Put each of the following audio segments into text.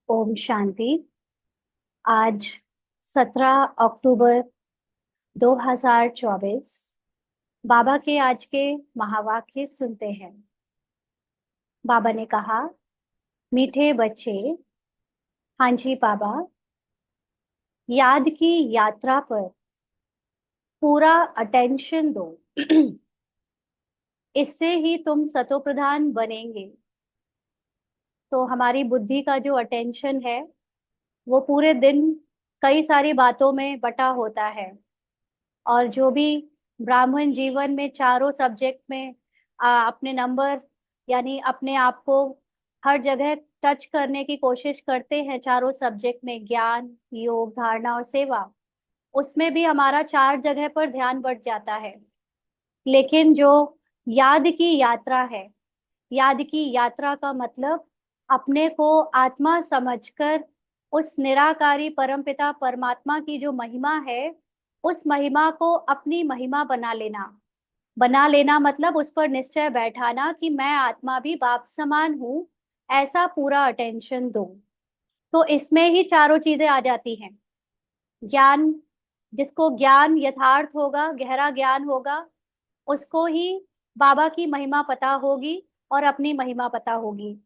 ओम शांति। आज 17 अक्टूबर 2024 बाबा के आज के महावाक्य सुनते हैं। बाबा ने कहा, मीठे बच्चे, हाँ जी बाबा, याद की यात्रा पर पूरा अटेंशन दो। इससे ही तुम सतोप्रधान बनेंगे। तो हमारी बुद्धि का जो अटेंशन है वो पूरे दिन कई सारी बातों में बटा होता है। और जो भी ब्राह्मण जीवन में चारों सब्जेक्ट में अपने नंबर यानी अपने आप को हर जगह टच करने की कोशिश करते हैं, चारों सब्जेक्ट में ज्ञान, योग, धारणा और सेवा, उसमें भी हमारा चार जगह पर ध्यान बढ़ जाता है। लेकिन जो याद की यात्रा है, याद की यात्रा का मतलब अपने को आत्मा समझकर उस निराकारी परमपिता परमात्मा की जो महिमा है, उस महिमा को अपनी महिमा बना लेना। बना लेना मतलब उस पर निश्चय बैठाना कि मैं आत्मा भी बाप समान हूँ, ऐसा पूरा अटेंशन दो। तो इसमें ही चारों चीजें आ जाती हैं। ज्ञान, जिसको ज्ञान यथार्थ होगा, गहरा ज्ञान होगा, उसको ही बाबा की महिमा पता होगी और अपनी महिमा पता होगी।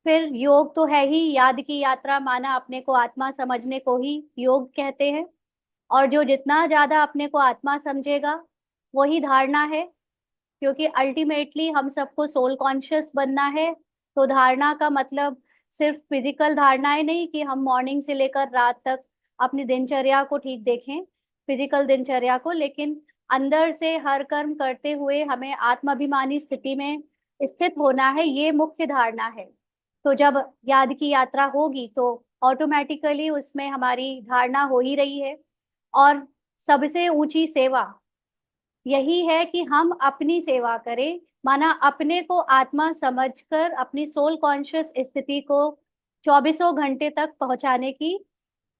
फिर योग तो है ही, याद की यात्रा माना अपने को आत्मा समझने को ही योग कहते हैं। और जो जितना ज्यादा अपने को आत्मा समझेगा वही धारणा है, क्योंकि अल्टीमेटली हम सबको सोल कॉन्शियस बनना है। तो धारणा का मतलब सिर्फ फिजिकल धारणाएं नहीं कि हम मॉर्निंग से लेकर रात तक अपनी दिनचर्या को ठीक देखें, फिजिकल दिनचर्या को, लेकिन अंदर से हर कर्म करते हुए हमें आत्माभिमानी स्थिति में स्थित होना है, ये मुख्य धारणा है। तो जब याद की यात्रा होगी तो ऑटोमेटिकली उसमें हमारी धारणा हो ही रही है। और सबसे ऊंची सेवा यही है कि हम अपनी सेवा करें, माना अपने को आत्मा समझकर अपनी सोल कॉन्शियस स्थिति को चौबीसों घंटे तक पहुंचाने की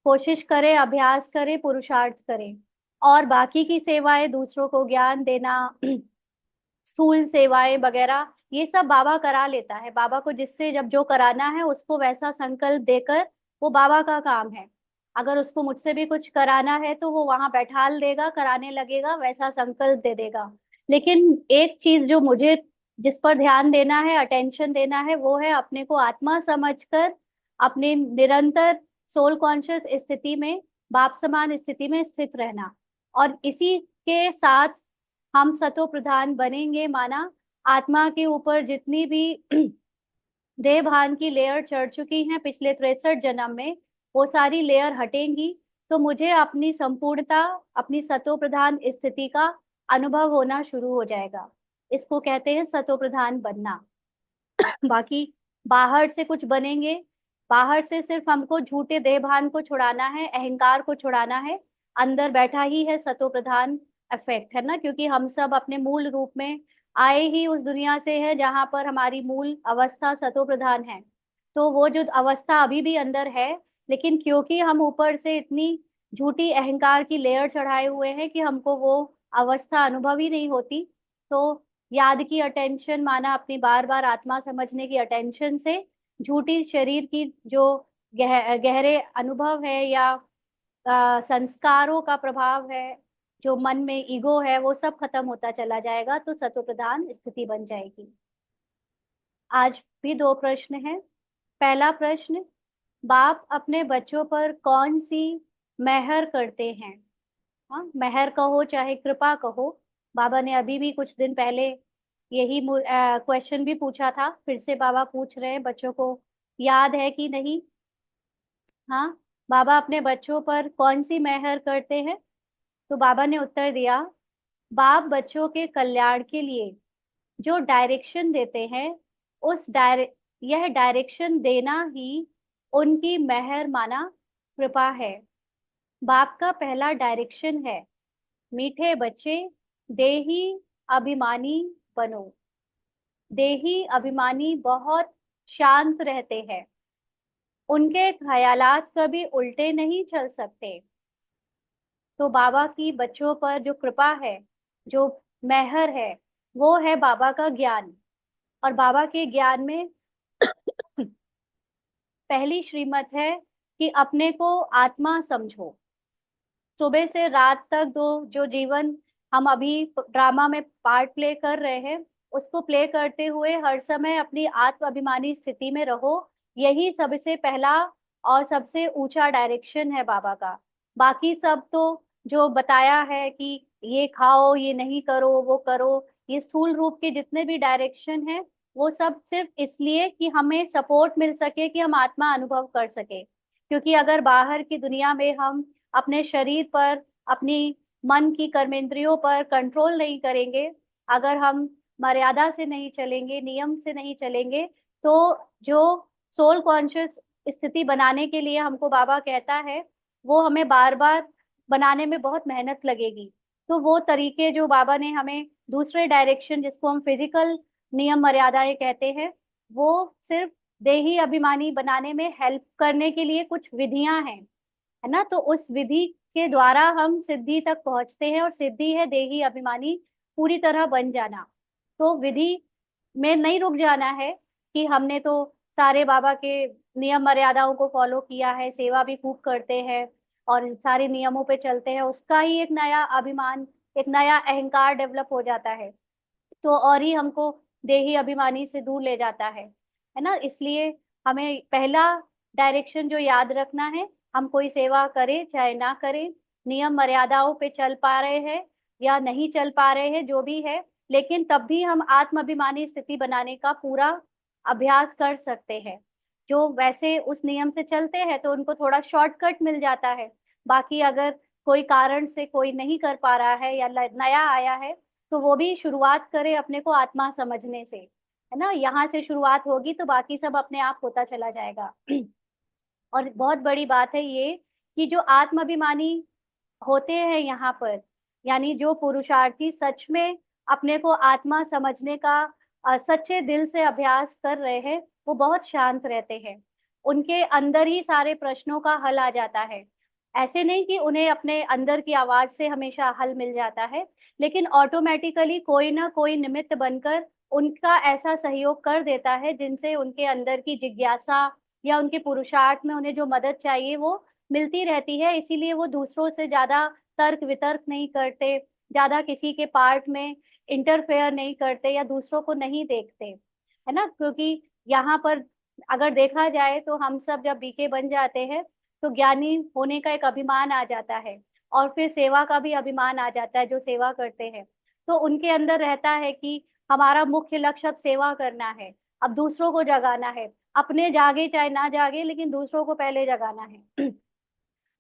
कोशिश करें, अभ्यास करें, पुरुषार्थ करें। और बाकी की सेवाएं, दूसरों को ज्ञान देना, स्थूल सेवाएं वगैरह, ये सब बाबा करा लेता है। बाबा को जिससे जब जो कराना है उसको वैसा संकल्प देकर, वो बाबा का काम है। अगर उसको मुझसे भी कुछ कराना है तो वो वहां बैठाल देगा, कराने लगेगा, वैसा संकल्प दे देगा। लेकिन एक चीज जो मुझे, जिस पर ध्यान देना है, अटेंशन देना है, वो है अपने को आत्मा समझकर अपने निरंतर सोल कॉन्शियस स्थिति में, बाप समान स्थिति में स्थित रहना। और इसी के साथ हम सतो प्रधान बनेंगे, माना आत्मा के ऊपर जितनी भी देह भान की लेयर चढ़ चुकी हैं पिछले 63 जन्म में, वो सारी लेयर हटेंगी। तो मुझे अपनी संपूर्णता, अपनी सतो प्रधान स्थिति का अनुभव होना शुरू हो जाएगा। इसको कहते हैं सतो प्रधान बनना। बाकी बाहर से कुछ बनेंगे, बाहर से सिर्फ हमको झूठे देह भान को छुड़ाना है, अहंकार को छुड़ाना है। अंदर बैठा ही है सतो प्रधान इफेक्ट, है ना, क्योंकि हम सब अपने मूल रूप में आए ही उस दुनिया से है जहां पर हमारी मूल अवस्था सतो प्रधान है। तो वो जो अवस्था अभी भी अंदर है, लेकिन क्योंकि हम ऊपर से इतनी झूठी अहंकार की लेयर चढ़ाए हुए हैं कि हमको वो अवस्था अनुभव ही नहीं होती। तो याद की अटेंशन माना अपनी बार बार आत्मा समझने की अटेंशन से झूठी शरीर की जो गहरे अनुभव है या संस्कारों का प्रभाव है, जो मन में ईगो है, वो सब खत्म होता चला जाएगा, तो सतो प्रधान स्थिति बन जाएगी। आज भी दो प्रश्न हैं। पहला प्रश्न, बाप अपने बच्चों पर कौन सी मेहर करते हैं? हाँ, मेहर कहो चाहे कृपा कहो। बाबा ने अभी भी कुछ दिन पहले यही क्वेश्चन भी पूछा था, फिर से बाबा पूछ रहे हैं, बच्चों को याद है कि नहीं? हाँ, बाबा अपने बच्चों पर कौन सी मेहर करते हैं? तो बाबा ने उत्तर दिया, बाप बच्चों के कल्याण के लिए जो डायरेक्शन देते हैं, उस यह डायरेक्शन देना ही उनकी मेहर माना कृपा है। बाप का पहला डायरेक्शन है, मीठे बच्चे, देही अभिमानी बनो। देही अभिमानी बहुत शांत रहते हैं, उनके ख्यालात कभी उल्टे नहीं चल सकते। तो बाबा की बच्चों पर जो कृपा है, जो मेहर है, वो है बाबा का ज्ञान। और बाबा के ज्ञान में पहली श्रीमत है कि अपने को आत्मा समझो। सुबह से रात तक दो जो जीवन हम अभी ड्रामा में पार्ट प्ले कर रहे हैं, उसको प्ले करते हुए हर समय अपनी आत्म अभिमानी स्थिति में रहो। यही सबसे पहला और सबसे ऊंचा डायरेक्शन है बाबा का। बाकी सब तो जो बताया है कि ये खाओ, ये नहीं करो, वो करो, ये स्थूल रूप के जितने भी डायरेक्शन है, वो सब सिर्फ इसलिए कि हमें सपोर्ट मिल सके, कि हम आत्मा अनुभव कर सके। क्योंकि अगर बाहर की दुनिया में हम अपने शरीर पर, अपनी मन की कर्मेंद्रियों पर कंट्रोल नहीं करेंगे, अगर हम मर्यादा से नहीं चलेंगे, नियम से नहीं चलेंगे, तो जो सोल कॉन्शियस स्थिति बनाने के लिए हमको बाबा कहता है, वो हमें बार बार बनाने में बहुत मेहनत लगेगी। तो वो तरीके जो बाबा ने हमें दूसरे डायरेक्शन, जिसको हम फिजिकल नियम मर्यादाएं कहते हैं, वो सिर्फ देही अभिमानी बनाने में हेल्प करने के लिए कुछ विधियां हैं, है ना। तो उस विधि के द्वारा हम सिद्धि तक पहुंचते हैं, और सिद्धि है देही अभिमानी पूरी तरह बन जाना। तो विधि में नहीं रुक जाना है कि हमने तो सारे बाबा के नियम मर्यादाओं को फॉलो किया है, सेवा भी खूब करते हैं और सारे नियमों पे चलते हैं, उसका ही एक नया अभिमान, एक नया अहंकार डेवलप हो जाता है, तो और ही हमको देही अभिमानी से दूर ले जाता है ना। इसलिए हमें पहला डायरेक्शन जो याद रखना है, हम कोई सेवा करें चाहे ना करें, नियम मर्यादाओं पे चल पा रहे हैं या नहीं चल पा रहे हैं, जो भी है, लेकिन तब भी हम आत्म अभिमानी स्थिति बनाने का पूरा अभ्यास कर सकते हैं। जो वैसे उस नियम से चलते हैं तो उनको थोड़ा शॉर्टकट मिल जाता है। बाकी अगर कोई कारण से कोई नहीं कर पा रहा है या नया आया है, तो वो भी शुरुआत करे अपने को आत्मा समझने से, है ना। यहाँ से शुरुआत होगी तो बाकी सब अपने आप होता चला जाएगा। और बहुत बड़ी बात है ये, कि जो आत्माभिमानी होते हैं यहाँ पर, यानी जो पुरुषार्थी सच में अपने को आत्मा समझने का सच्चे दिल से अभ्यास कर रहे हैं, वो बहुत शांत रहते हैं। उनके अंदर ही सारे प्रश्नों का हल आ जाता है। ऐसे नहीं कि उन्हें अपने अंदर की आवाज से हमेशा हल मिल जाता है, लेकिन ऑटोमेटिकली कोई ना कोई निमित्त बनकर उनका ऐसा सहयोग कर देता है, जिनसे उनके अंदर की जिज्ञासा या उनके पुरुषार्थ में उन्हें जो मदद चाहिए वो मिलती रहती है। इसीलिए वो दूसरों से ज्यादा तर्क वितर्क नहीं करते, ज्यादा किसी के पार्ट में इंटरफेयर नहीं करते या दूसरों को नहीं देखते, है ना। क्योंकि यहाँ पर अगर देखा जाए तो हम सब जब बीके बन जाते हैं, तो ज्ञानी होने का एक अभिमान आ जाता है, और फिर सेवा का भी अभिमान आ जाता है जो सेवा करते हैं। तो उनके अंदर रहता है कि हमारा मुख्य लक्ष्य अब सेवा करना है, अब दूसरों को जगाना है, अपने जागे चाहे ना जागे, लेकिन दूसरों को पहले जगाना है।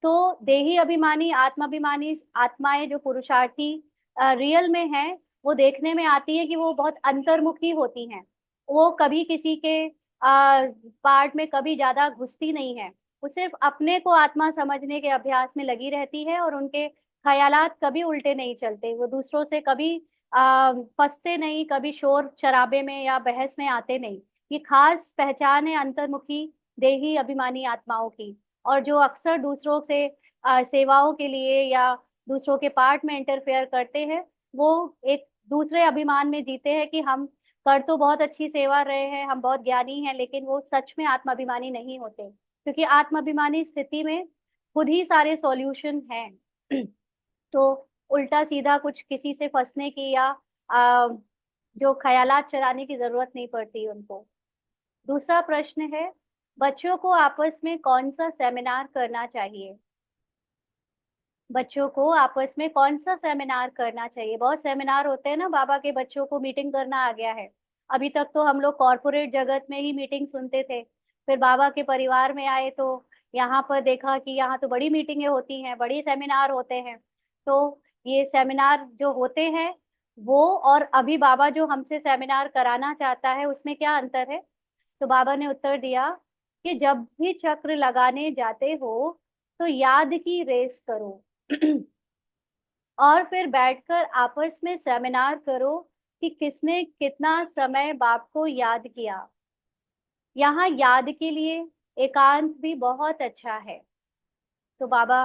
तो देही अभिमानी, आत्माभिमानी आत्माएं जो पुरुषार्थी रियल में है, वो देखने में आती है कि वो बहुत अंतर्मुखी होती हैं। वो कभी किसी के पार्ट में कभी ज्यादा घुसती नहीं है। वो सिर्फ अपने को आत्मा समझने के अभ्यास में लगी रहती है, और उनके ख्यालात कभी उल्टे नहीं चलते, वो दूसरों से कभी फंसते नहीं, कभी शोर शराबे में या बहस में आते नहीं। ये खास पहचान है अंतर्मुखी देही अभिमानी आत्माओं की। और जो अक्सर दूसरों से सेवाओं के लिए या दूसरों के पार्ट में इंटरफेयर करते हैं, वो एक दूसरे अभिमान में जीते हैं कि हम कर तो बहुत अच्छी सेवा रहे हैं, हम बहुत ज्ञानी हैं, लेकिन वो सच में आत्माभिमानी नहीं होते, क्योंकि आत्माभिमानी स्थिति में खुद ही सारे सॉल्यूशन हैं। तो उल्टा सीधा कुछ किसी से फंसने की या जो ख्यालात चलाने की जरूरत नहीं पड़ती उनको। दूसरा प्रश्न है, बच्चों को आपस में कौन सा सेमिनार करना चाहिए। बच्चों को आपस में कौन सा सेमिनार करना चाहिए। बहुत सेमिनार होते हैं ना, बाबा के बच्चों को मीटिंग करना आ गया है। अभी तक तो हम लोग कॉरपोरेट जगत में ही मीटिंग सुनते थे, फिर बाबा के परिवार में आए तो यहाँ पर देखा कि यहाँ तो बड़ी मीटिंगें होती हैं, बड़ी सेमिनार होते हैं। तो ये सेमिनार जो होते हैं वो, और अभी बाबा जो हमसे सेमिनार कराना चाहता है, उसमें क्या अंतर है। तो बाबा ने उत्तर दिया कि जब भी चक्र लगाने जाते हो तो याद की रेस करो। और फिर बैठकर आपस में सेमिनार करो कि किसने कितना समय बाप को याद किया। यहाँ याद के लिए एकांत भी बहुत अच्छा है। तो बाबा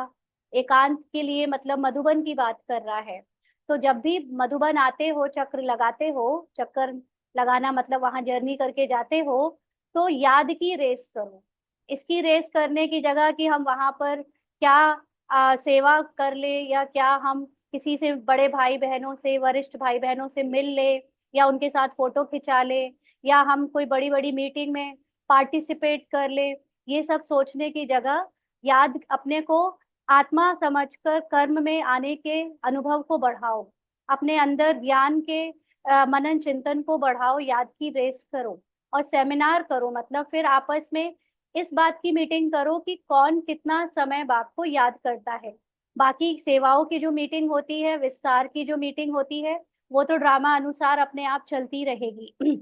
एकांत के लिए मतलब मधुबन की बात कर रहा है। तो जब भी मधुबन आते हो, चक्र लगाते हो, चक्कर लगाना मतलब वहां जर्नी करके जाते हो, तो याद की रेस करो। इसकी रेस करने की जगह कि हम वहां पर क्या सेवा कर ले, या क्या हम किसी से बड़े भाई बहनों से, वरिष्ठ भाई बहनों से मिल ले, या उनके साथ फोटो खिंचा ले, या हम कोई बड़ी बड़ी मीटिंग में पार्टिसिपेट कर ले, ये सब सोचने की जगह याद अपने को आत्मा समझकर कर्म में आने के अनुभव को बढ़ाओ, अपने अंदर ज्ञान के मनन चिंतन को बढ़ाओ, याद की रेस करो और सेमिनार करो। मतलब फिर आपस में इस बात की मीटिंग करो कि कौन कितना समय बाप को याद करता है। बाकी सेवाओं की जो मीटिंग होती है, विस्तार की जो मीटिंग होती है, वो तो ड्रामा अनुसार अपने आप चलती रहेगी।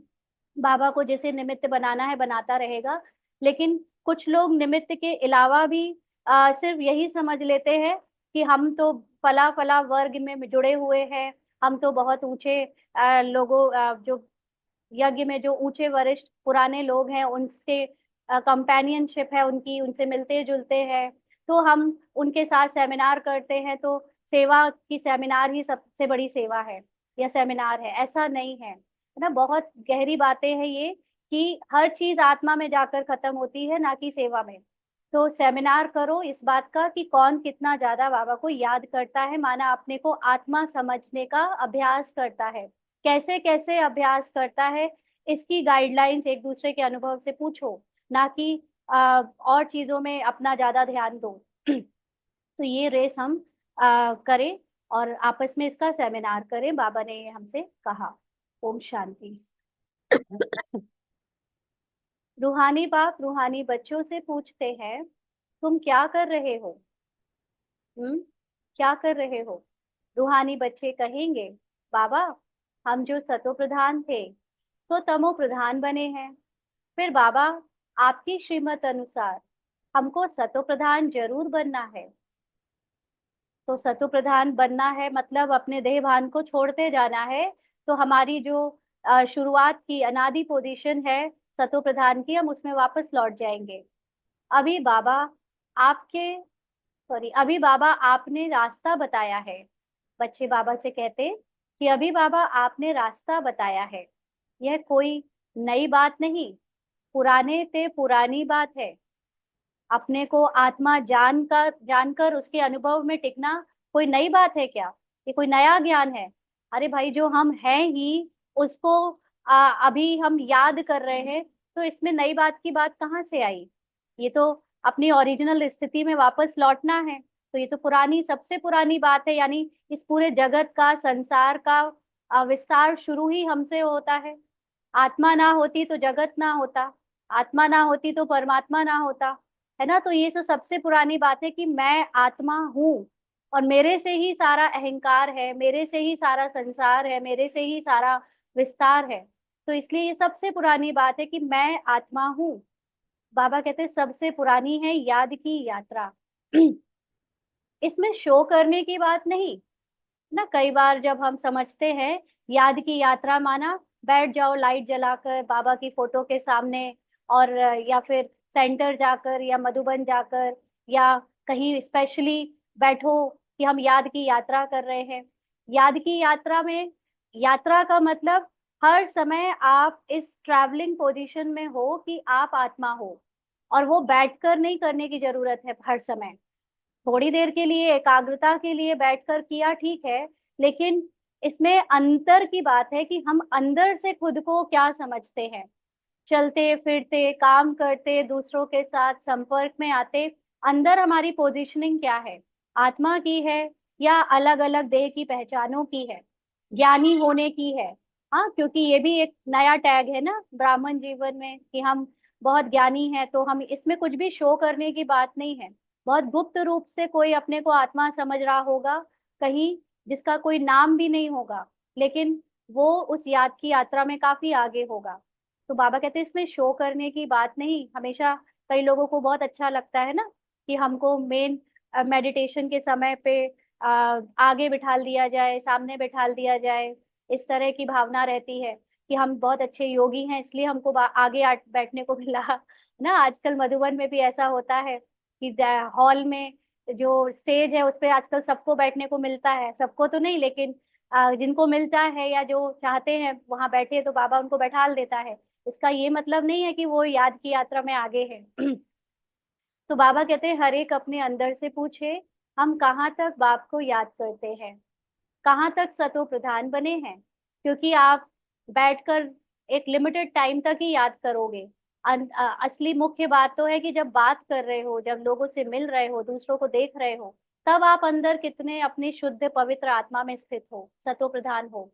बाबा को जैसे निमित्त बनाना है बनाता रहेगा। लेकिन कुछ लोग निमित्त के अलावा भी सिर्फ यही समझ लेते हैं कि हम तो फला फला वर्ग में जुड़े हुए हैं, हम तो बहुत ऊंचे लोगों जो यज्ञ में जो ऊंचे वरिष्ठ पुराने लोग हैं उनसे कंपेनियनशिप है उनकी, उनसे मिलते जुलते हैं, तो हम उनके साथ सेमिनार करते हैं, तो सेवा की सेमिनार ही सबसे बड़ी सेवा है या सेमिनार है। ऐसा नहीं है ना। बहुत गहरी बातें हैं ये, कि हर चीज आत्मा में जाकर खत्म होती है, ना कि सेवा में। तो सेमिनार करो इस बात का कि कौन कितना ज्यादा बाबा को याद करता है, माना अपने को आत्मा समझने का अभ्यास करता है। कैसे कैसे अभ्यास करता है, इसकी गाइडलाइंस एक दूसरे के अनुभव से पूछो, ना कि और चीजों में अपना ज्यादा ध्यान दो। तो ये रेस हम करें और आपस में इसका सेमिनार करें, बाबा ने ये हमसे कहा। ओम शांति। रूहानी बाप रूहानी बच्चों से पूछते हैं, तुम क्या कर रहे हो? हम्म, क्या कर रहे हो? रूहानी बच्चे कहेंगे, बाबा हम जो सतो प्रधान थे तो तमो प्रधान बने हैं। फिर बाबा, आपकी श्रीमत अनुसार हमको सतो प्रधान जरूर बनना है। तो सतो प्रधान बनना है मतलब अपने देह भान को छोड़ते जाना है। तो हमारी जो शुरुआत की अनादि पोजीशन है सतो प्रधान की, हम उसमें वापस लौट जाएंगे। अभी बाबा आपके अभी बाबा आपने रास्ता बताया है। बच्चे बाबा से कहते कि अभी बाबा आपने रास्ता बताया है, यह कोई नई बात नहीं, पुराने ते पुरानी बात है। अपने को आत्मा जानकर उसके अनुभव में टिकना कोई नई बात है क्या? ये कोई नया ज्ञान है? अरे भाई, जो हम हैं ही उसको अभी हम याद कर रहे हैं, तो इसमें नई बात की बात कहाँ से आई? ये तो अपनी ओरिजिनल स्थिति में वापस लौटना है। तो ये तो पुरानी, सबसे पुरानी बात है, यानी इस पूरे जगत का, संसार का विस्तार शुरू ही हमसे होता है। आत्मा ना होती तो जगत ना होता, आत्मा ना होती तो परमात्मा ना होता, है ना। तो ये तो सबसे पुरानी बात है कि मैं आत्मा हूँ, और मेरे से ही सारा अहंकार है, मेरे से ही सारा संसार है, मेरे से ही सारा विस्तार है। तो इसलिए ये सबसे पुरानी बात है कि मैं आत्मा हूँ। बाबा कहते हैं सबसे पुरानी है याद की यात्रा। इसमें शो करने की बात नहीं ना। कई बार जब हम समझते हैं याद की यात्रा माना बैठ जाओ लाइट जलाकर बाबा की फोटो के सामने, और या फिर सेंटर जाकर या मधुबन जाकर या कहीं स्पेशली बैठो कि हम याद की यात्रा कर रहे हैं। याद की यात्रा में, यात्रा का मतलब हर समय आप इस ट्रैवलिंग पोजीशन में हो कि आप आत्मा हो, और वो बैठकर नहीं करने की जरूरत है हर समय। थोड़ी देर के लिए एकाग्रता के लिए बैठकर किया ठीक है, लेकिन इसमें अंतर की बात है कि हम अंदर से खुद को क्या समझते हैं। चलते फिरते, काम करते, दूसरों के साथ संपर्क में आते, अंदर हमारी पोजीशनिंग क्या है? आत्मा की है या अलग अलग देह की पहचानों की है, ज्ञानी होने की है? हाँ, क्योंकि ये भी एक नया टैग है ना ब्राह्मण जीवन में कि हम बहुत ज्ञानी हैं, तो हम इसमें कुछ भी शो करने की बात नहीं है। बहुत गुप्त रूप से कोई अपने को आत्मा समझ रहा होगा कहीं, जिसका कोई नाम भी नहीं होगा, लेकिन वो उस याद की यात्रा में काफी आगे होगा। तो बाबा कहते हैं इसमें शो करने की बात नहीं। हमेशा कई लोगों को बहुत अच्छा लगता है ना कि हमको मेन मेडिटेशन के समय पे आगे बिठाल दिया जाए, सामने बिठाल दिया जाए, इस तरह की भावना रहती है कि हम बहुत अच्छे योगी हैं इसलिए हमको आगे बैठने को मिला ना। आजकल मधुबन में भी ऐसा होता है कि हॉल में जो स्टेज है उस पे आजकल सबको बैठने को मिलता है, सबको तो नहीं लेकिन जिनको मिलता है या जो चाहते हैं वहां बैठे, तो बाबा उनको बैठाल देता है। इसका ये मतलब नहीं है कि वो याद की यात्रा में आगे है। तो बाबा कहते हैं हर एक अपने अंदर से पूछे, हम कहाँ तक बाप को याद करते हैं, कहाँ तक सतो प्रधान बने हैं। क्योंकि आप बैठकर एक लिमिटेड टाइम तक ही याद करोगे। असली मुख्य बात तो है कि जब बात कर रहे हो, जब लोगों से मिल रहे हो, दूसरों को देख रहे हो, तब आप अंदर कितने अपनी शुद्ध पवित्र आत्मा में स्थित हो, सतो प्रधान हो।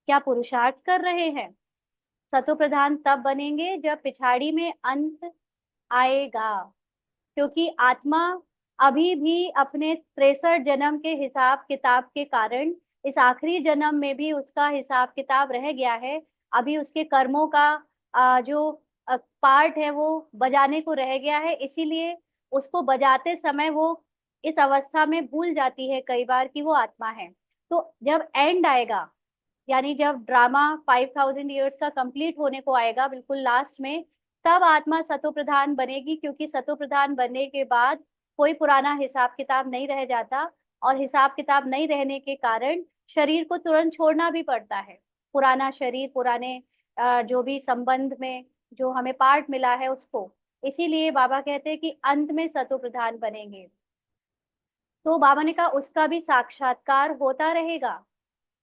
क्या पुरुषार्थ कर रहे हैं। सतो प्रधान तब बनेंगे जब पिछाड़ी में अंत आएगा। क्योंकि आत्मा अभी भी अपने 63 जन्म के हिसाब किताब के कारण इस आखिरी जन्म में भी उसका हिसाब किताब रह गया है। अभी उसके कर्मों का जो पार्ट है वो बजाने को रह गया है, इसीलिए उसको बजाते समय वो इस अवस्था में भूल जाती है कई बार कि वो आत्मा है। तो जब एंड आएगा, यानी जब ड्रामा 5000 ईयर्स का कंप्लीट होने को आएगा बिल्कुल लास्ट में, तब आत्मा सतो प्रधान बनेगी। क्योंकि सतो प्रधान बनने के बाद कोई पुराना हिसाब किताब नहीं रह जाता, और हिसाब किताब नहीं रहने के कारण शरीर को तुरंत छोड़ना भी पड़ता है। पुराना शरीर, पुराने जो भी संबंध में जो हमें पार्ट मिला है उसको। इसीलिए बाबा कहते हैं कि अंत में सतो प्रधान बनेंगे। तो बाबा ने कहा उसका भी साक्षात्कार होता रहेगा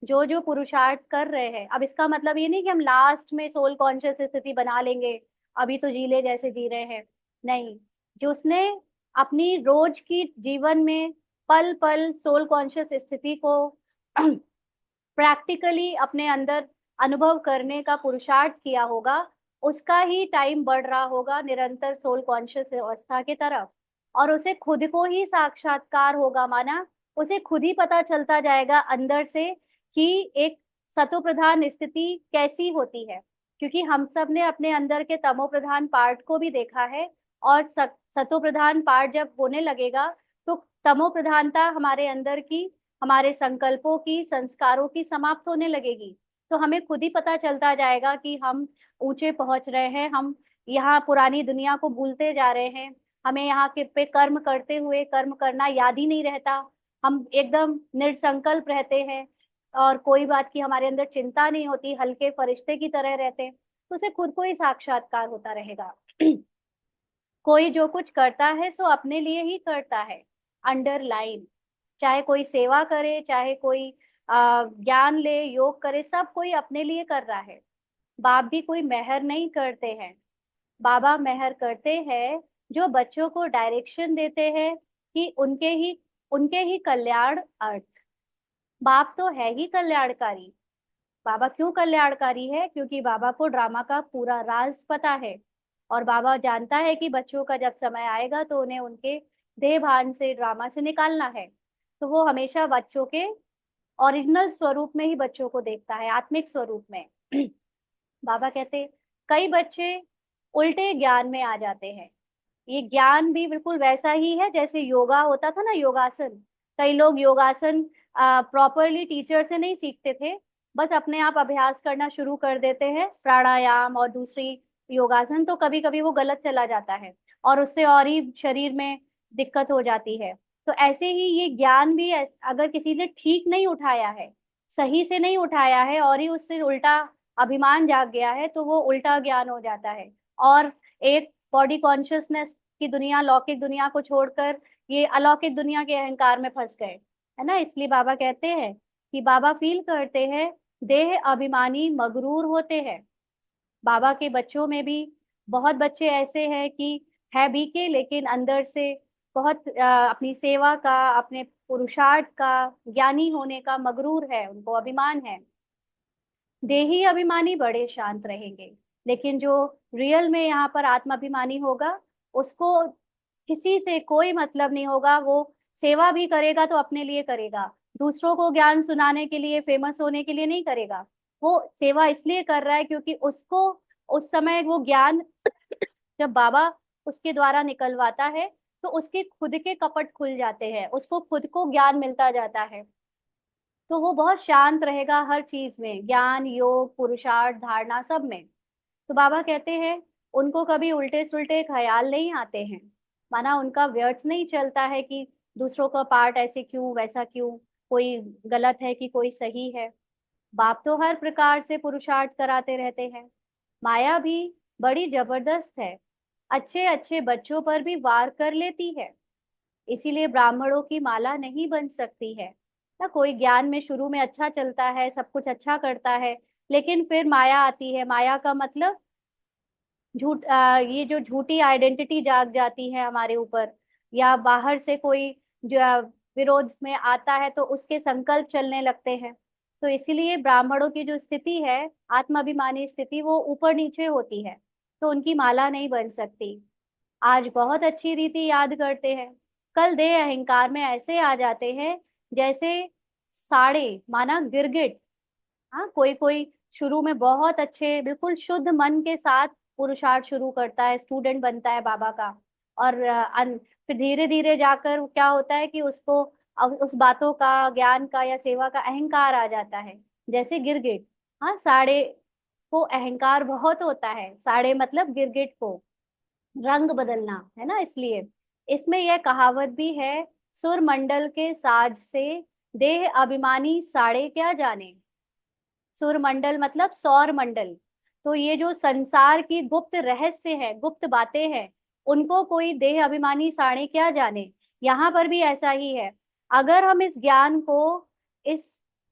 जो जो पुरुषार्थ कर रहे हैं। अब इसका मतलब ये नहीं कि हम लास्ट में सोल कॉन्शियस स्थिति बना लेंगे, अभी तो जी ले जैसे जी रहे हैं। नहीं, जो उसने अपनी रोज की जीवन में पल पल सोल कॉन्शियस स्थिति को प्रैक्टिकली अपने अंदर अनुभव करने का पुरुषार्थ किया होगा, उसका ही टाइम बढ़ रहा होगा निरंतर सोल कॉन्शियस अवस्था की तरफ। और उसे खुद को ही साक्षात्कार होगा, माना उसे खुद ही पता चलता जाएगा अंदर से कि एक सतो प्रधान स्थिति कैसी होती है। क्योंकि हम सब ने अपने अंदर के तमो प्रधान पार्ट को भी देखा है, और सतो प्रधान पार्ट जब होने लगेगा तो तमो प्रधानता हमारे अंदर की, हमारे संकल्पों की, संस्कारों की समाप्त होने लगेगी। तो हमें खुद ही पता चलता जाएगा कि हम ऊंचे पहुंच रहे हैं, हम यहाँ पुरानी दुनिया को भूलते जा रहे हैं, हमें यहाँ के पे कर्म करते हुए कर्म करना याद ही नहीं रहता, हम एकदम निर्संकल्प रहते हैं, और कोई बात की हमारे अंदर चिंता नहीं होती, हल्के फरिश्ते की तरह रहते हैं। तो उसे खुद को ही साक्षात्कार होता रहेगा। कोई जो कुछ करता है सो अपने लिए ही करता है, अंडरलाइन। चाहे कोई सेवा करे, चाहे कोई ज्ञान ले, योग करे, सब कोई अपने लिए कर रहा है। बाप भी कोई मेहर नहीं करते हैं। बाबा मेहर करते हैं जो बच्चों को डायरेक्शन देते हैं कि उनके ही कल्याण अर्थ। बाप तो है ही कल्याणकारी। बाबा क्यों कल्याणकारी है, क्योंकि बाबा को ड्रामा का पूरा राज पता है। और बाबा जानता है कि बच्चों का जब समय आएगा तो उन्हें उनके देह भान से, ड्रामा से निकालना है। तो वो हमेशा बच्चों के ओरिजिनल स्वरूप में ही बच्चों को देखता है, आत्मिक स्वरूप में। बाबा कहते कई बच्चे उल्टे ज्ञान में आ जाते हैं। ये ज्ञान भी बिल्कुल वैसा ही है जैसे योगा होता था ना, योगासन। कई लोग योगासन प्रॉपरली टीचर से नहीं सीखते थे, बस अपने आप अभ्यास करना शुरू कर देते हैं, प्राणायाम और दूसरी योगासन, तो कभी कभी वो गलत चला जाता है और उससे और ही शरीर में दिक्कत हो जाती है। तो ऐसे ही ये ज्ञान भी अगर किसी ने ठीक नहीं उठाया है, सही से नहीं उठाया है, और ही उससे उल्टा अभिमान जाग गया है, तो वो उल्टा ज्ञान हो जाता है। और एक बॉडी कॉन्शियसनेस की दुनिया, लौकिक दुनिया को छोड़कर ये अलौकिक दुनिया के अहंकार में फंस गए, है ना। इसलिए बाबा कहते हैं कि बाबा फील करते हैं देह अभिमानी मगरूर होते हैं। बाबा के बच्चों में भी बहुत बच्चे ऐसे हैं कि है बीके, लेकिन अंदर से बहुत अपनी सेवा का, अपने पुरुषार्थ का, ज्ञानी होने का मगरूर है, उनको अभिमान है। देही अभिमानी बड़े शांत रहेंगे, लेकिन जो रियल में यहाँ पर आत्माभिमानी होगा, उसको किसी से कोई मतलब नहीं होगा। वो सेवा भी करेगा तो अपने लिए करेगा, दूसरों को ज्ञान सुनाने के लिए, फेमस होने के लिए नहीं करेगा। वो सेवा इसलिए कर रहा है क्योंकि उसको उस समय वो ज्ञान जब बाबा उसके द्वारा निकलवाता है तो उसके खुद के कपट खुल जाते हैं, उसको खुद को ज्ञान मिलता जाता है। तो वो बहुत शांत रहेगा हर चीज में, ज्ञान, योग, पुरुषार्थ, धारणा, सब में। तो बाबा कहते हैं उनको कभी उल्टे सुल्टे ख्याल नहीं आते हैं, माना उनका व्यर्थ नहीं चलता है कि दूसरों का पार्ट ऐसे क्यों, वैसा क्यों, कोई गलत है कि कोई सही है। बाप तो हर प्रकार से पुरुषार्थ कराते रहते हैं। माया भी बड़ी जबरदस्त है। अच्छे अच्छे बच्चों पर भी वार कर लेती है। इसीलिए ब्राह्मणों की माला नहीं बन सकती है। ना कोई ज्ञान में शुरू में अच्छा चलता है, सब कुछ अच्छा करता है, लेकिन फिर माया आती है। माया का मतलब ये जो झूठी आइडेंटिटी जाग जाती है हमारे ऊपर, या बाहर से कोई जो विरोध में आता है तो उसके संकल्प चलने लगते हैं। तो इसीलिए ब्राह्मणों की जो स्थिति है, आत्माभिमानी स्थिति, वो ऊपर नीचे होती है, तो उनकी माला नहीं बन सकती। आज बहुत अच्छी रीति याद करते हैं, कल देह अहंकार में ऐसे आ जाते हैं जैसे साड़े, माना गिरगिट। हाँ, कोई कोई शुरू में बहुत अच्छे बिल्कुल शुद्ध मन के साथ पुरुषार्थ शुरू करता है, स्टूडेंट बनता है बाबा का, और फिर धीरे धीरे जाकर क्या होता है कि उसको उस बातों का, ज्ञान का या सेवा का अहंकार आ जाता है, जैसे गिरगिट। हाँ, साड़े को अहंकार बहुत होता है, साड़े मतलब गिरगिट को रंग बदलना है ना, इसलिए इसमें यह कहावत भी है, सुर मंडल के साज से देह अभिमानी साड़े क्या जाने। सूर्य मंडल मतलब सौर मंडल। तो ये जो संसार की गुप्त रहस्य है, गुप्त बातें हैं, उनको कोई देह अभिमानी साणे क्या जाने। यहाँ पर भी ऐसा ही है। अगर हम इस ज्ञान को इस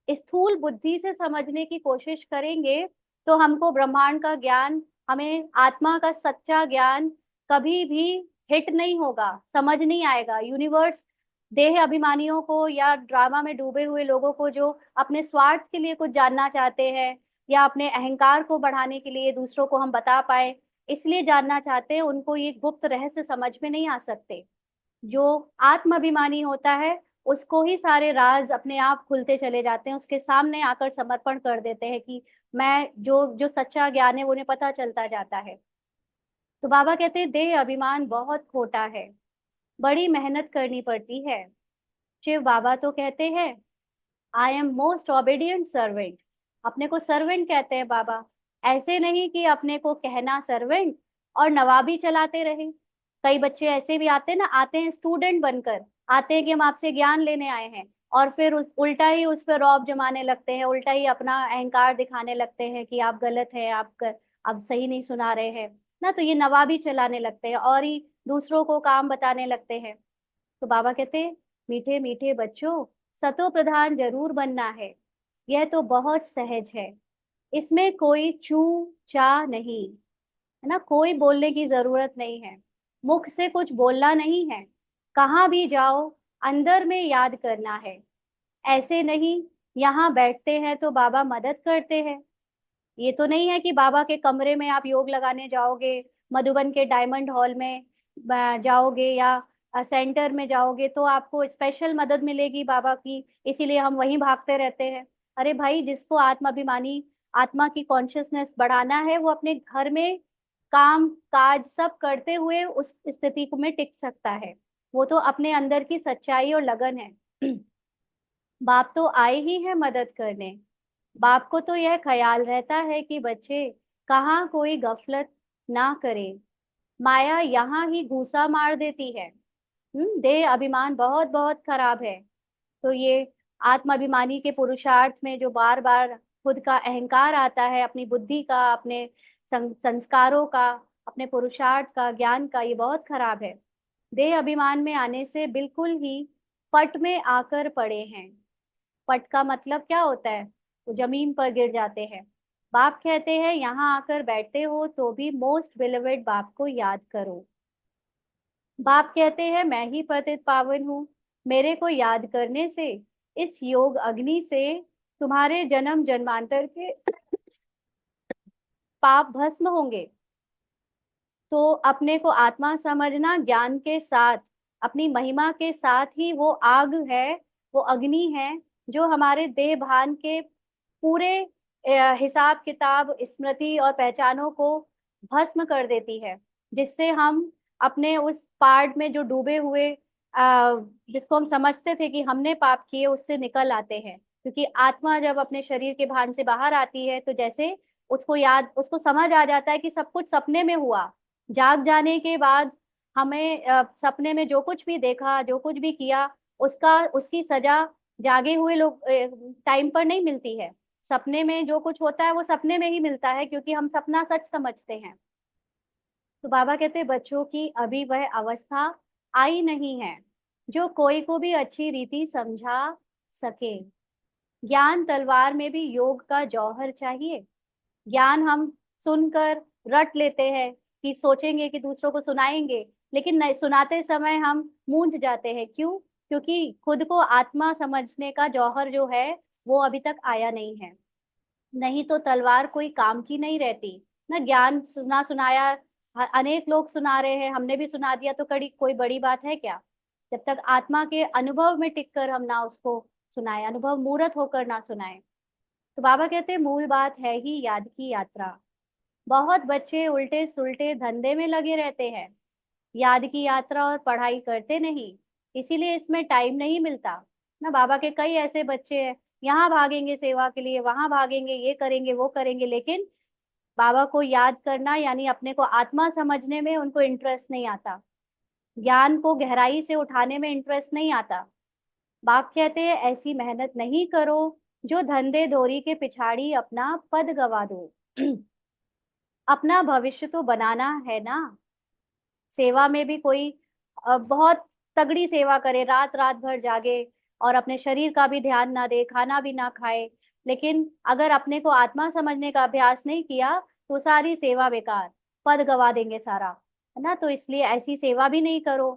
स्थूल बुद्धि से समझने की कोशिश करेंगे, तो हमको ब्रह्मांड का ज्ञान, हमें आत्मा का सच्चा ज्ञान कभी भी हिट नहीं होगा, समझ नहीं आएगा। यूनिवर्स देह अभिमानियों को या ड्रामा में डूबे हुए लोगों को, जो अपने स्वार्थ के लिए कुछ जानना चाहते हैं या अपने अहंकार को बढ़ाने के लिए दूसरों को हम बता पाए इसलिए जानना चाहते हैं, उनको ये गुप्त रहस्य समझ में नहीं आ सकते। जो आत्म अभिमानी होता है, उसको ही सारे राज अपने आप खुलते चले जाते हैं, उसके सामने आकर समर्पण कर देते हैं कि मैं जो जो सच्चा ज्ञान है वो उन्हें पता चलता जाता है। तो बाबा कहते हैं देह अभिमान बहुत खोटा है, बड़ी मेहनत करनी पड़ती है। शिव बाबा तो कहते हैं I am most obedient servant. अपने को सर्वेंट कहते हैं बाबा। ऐसे नहीं कि अपने को कहना सर्वेंट और नवाबी चलाते रहे। कई बच्चे ऐसे भी आते हैं ना, आते हैं स्टूडेंट बनकर, आते हैं कि हम आपसे ज्ञान लेने आए हैं, और फिर उल्टा ही उस पर रौब जमाने लगते हैं, उल्टा ही अपना अहंकार दिखाने लगते हैं कि आप गलत हैं, आप सही नहीं सुना रहे हैं ना। तो ये नवाबी चलाने लगते हैं और ही दूसरों को काम बताने लगते हैं। तो बाबा कहते हैं मीठे मीठे बच्चों, सतो प्रधान जरूर बनना है, यह तो बहुत सहज है, इसमें कोई चू चा नहीं, है ना। कोई बोलने की जरूरत नहीं है, मुख से कुछ बोलना नहीं है, कहाँ भी जाओ अंदर में याद करना है। ऐसे नहीं यहाँ बैठते हैं तो बाबा मदद करते हैं। ये तो नहीं है कि बाबा के कमरे में आप योग लगाने जाओगे, मधुबन के डायमंड हॉल में जाओगे या सेंटर में जाओगे तो आपको स्पेशल मदद मिलेगी बाबा की, इसीलिए हम वहीं भागते रहते हैं। अरे भाई, जिसको आत्माभिमानी, आत्मा की कॉन्शियसनेस बढ़ाना है, वो अपने घर में काम काज सब करते हुए उस स्थिति को में टिक सकता है। वो तो अपने अंदर की सच्चाई और लगन है। बाप तो आए ही है मदद करने। बाप को तो यह ख्याल रहता है कि बच्चे कहाँ कोई गफलत ना करे, माया यहाँ ही घूसा मार देती है। देह अभिमान बहुत बहुत खराब है। तो ये आत्म अभिमानी के पुरुषार्थ में जो बार बार खुद का अहंकार आता है, अपनी बुद्धि का, अपने संस्कारों का, अपने पुरुषार्थ का, ज्ञान का, ये बहुत खराब है। देह अभिमान में आने से बिल्कुल ही पट में आकर पड़े हैं। पट का मतलब क्या होता है, वो जमीन पर गिर जाते हैं। बाप कहते हैं यहाँ आकर बैठते हो तो भी मोस्ट बिलीवेड बाप को याद करो। बाप कहते हैं मैं ही पतित पावन हूँ, मेरे को याद करने से, इस योग अग्नि से तुम्हारे जन्म जन्मांतर के पाप भस्म होंगे। तो अपने को आत्मा समझना, ज्ञान के साथ, अपनी महिमा के साथ ही वो आग है, वो अग्नि है, जो हमारे देह भान के पूरे हिसाब किताब, स्मृति और पहचानों को भस्म कर देती है, जिससे हम अपने उस पार्ट में जो डूबे हुए जिसको हम समझते थे कि हमने पाप किए, उससे निकल आते हैं। क्योंकि आत्मा जब अपने शरीर के भान से बाहर आती है तो जैसे उसको समझ आ जाता है कि सब कुछ सपने में हुआ। जाग जाने के बाद हमें सपने में जो कुछ भी देखा, जो कुछ भी किया, उसका उसकी सजा जागे हुए लोग टाइम पर नहीं मिलती है। सपने में जो कुछ होता है वो सपने में ही मिलता है, क्योंकि हम सपना सच समझते हैं। तो बाबा कहते हैं बच्चों की अभी वह अवस्था आई नहीं है जो कोई को भी अच्छी रीति समझा सके। ज्ञान तलवार में भी योग का जौहर चाहिए। ज्ञान हम सुनकर रट लेते हैं कि सोचेंगे कि दूसरों को सुनाएंगे, लेकिन नहीं, सुनाते समय हम मूंझ जाते हैं। क्यों? क्योंकि खुद को आत्मा समझने का जौहर जो है वो अभी तक आया नहीं है। नहीं तो तलवार कोई काम की नहीं रहती ना। ज्ञान सुना सुनाया, अनेक लोग सुना रहे हैं, हमने भी सुना दिया तो कड़ी कोई बड़ी बात है क्या? जब तक आत्मा के अनुभव में टिककर हम ना उसको सुनाए, अनुभव मूर्त होकर ना सुनाए। तो बाबा कहते हैं मूल बात है ही याद की यात्रा। बहुत बच्चे उल्टे सुल्टे धंधे में लगे रहते हैं, याद की यात्रा और पढ़ाई करते नहीं, इसीलिए इसमें टाइम नहीं मिलता ना। बाबा के कई ऐसे बच्चे हैं, यहाँ भागेंगे सेवा के लिए, वहां भागेंगे, ये करेंगे वो करेंगे, लेकिन बाबा को याद करना यानी अपने को आत्मा समझने में उनको इंटरेस्ट नहीं आता, ज्ञान को गहराई से उठाने में इंटरेस्ट नहीं आता। बाप कहते हैं ऐसी मेहनत नहीं करो जो धंधे धोरी के पिछाड़ी अपना पद गवा दो। अपना भविष्य तो बनाना है ना। सेवा में भी कोई बहुत तगड़ी सेवा करे, रात रात भर जागे और अपने शरीर का भी ध्यान ना दे, खाना भी ना खाए, लेकिन अगर अपने को आत्मा समझने का अभ्यास नहीं किया तो सारी सेवा बेकार, पद गवा देंगे सारा, है ना। तो इसलिए ऐसी सेवा भी नहीं करो।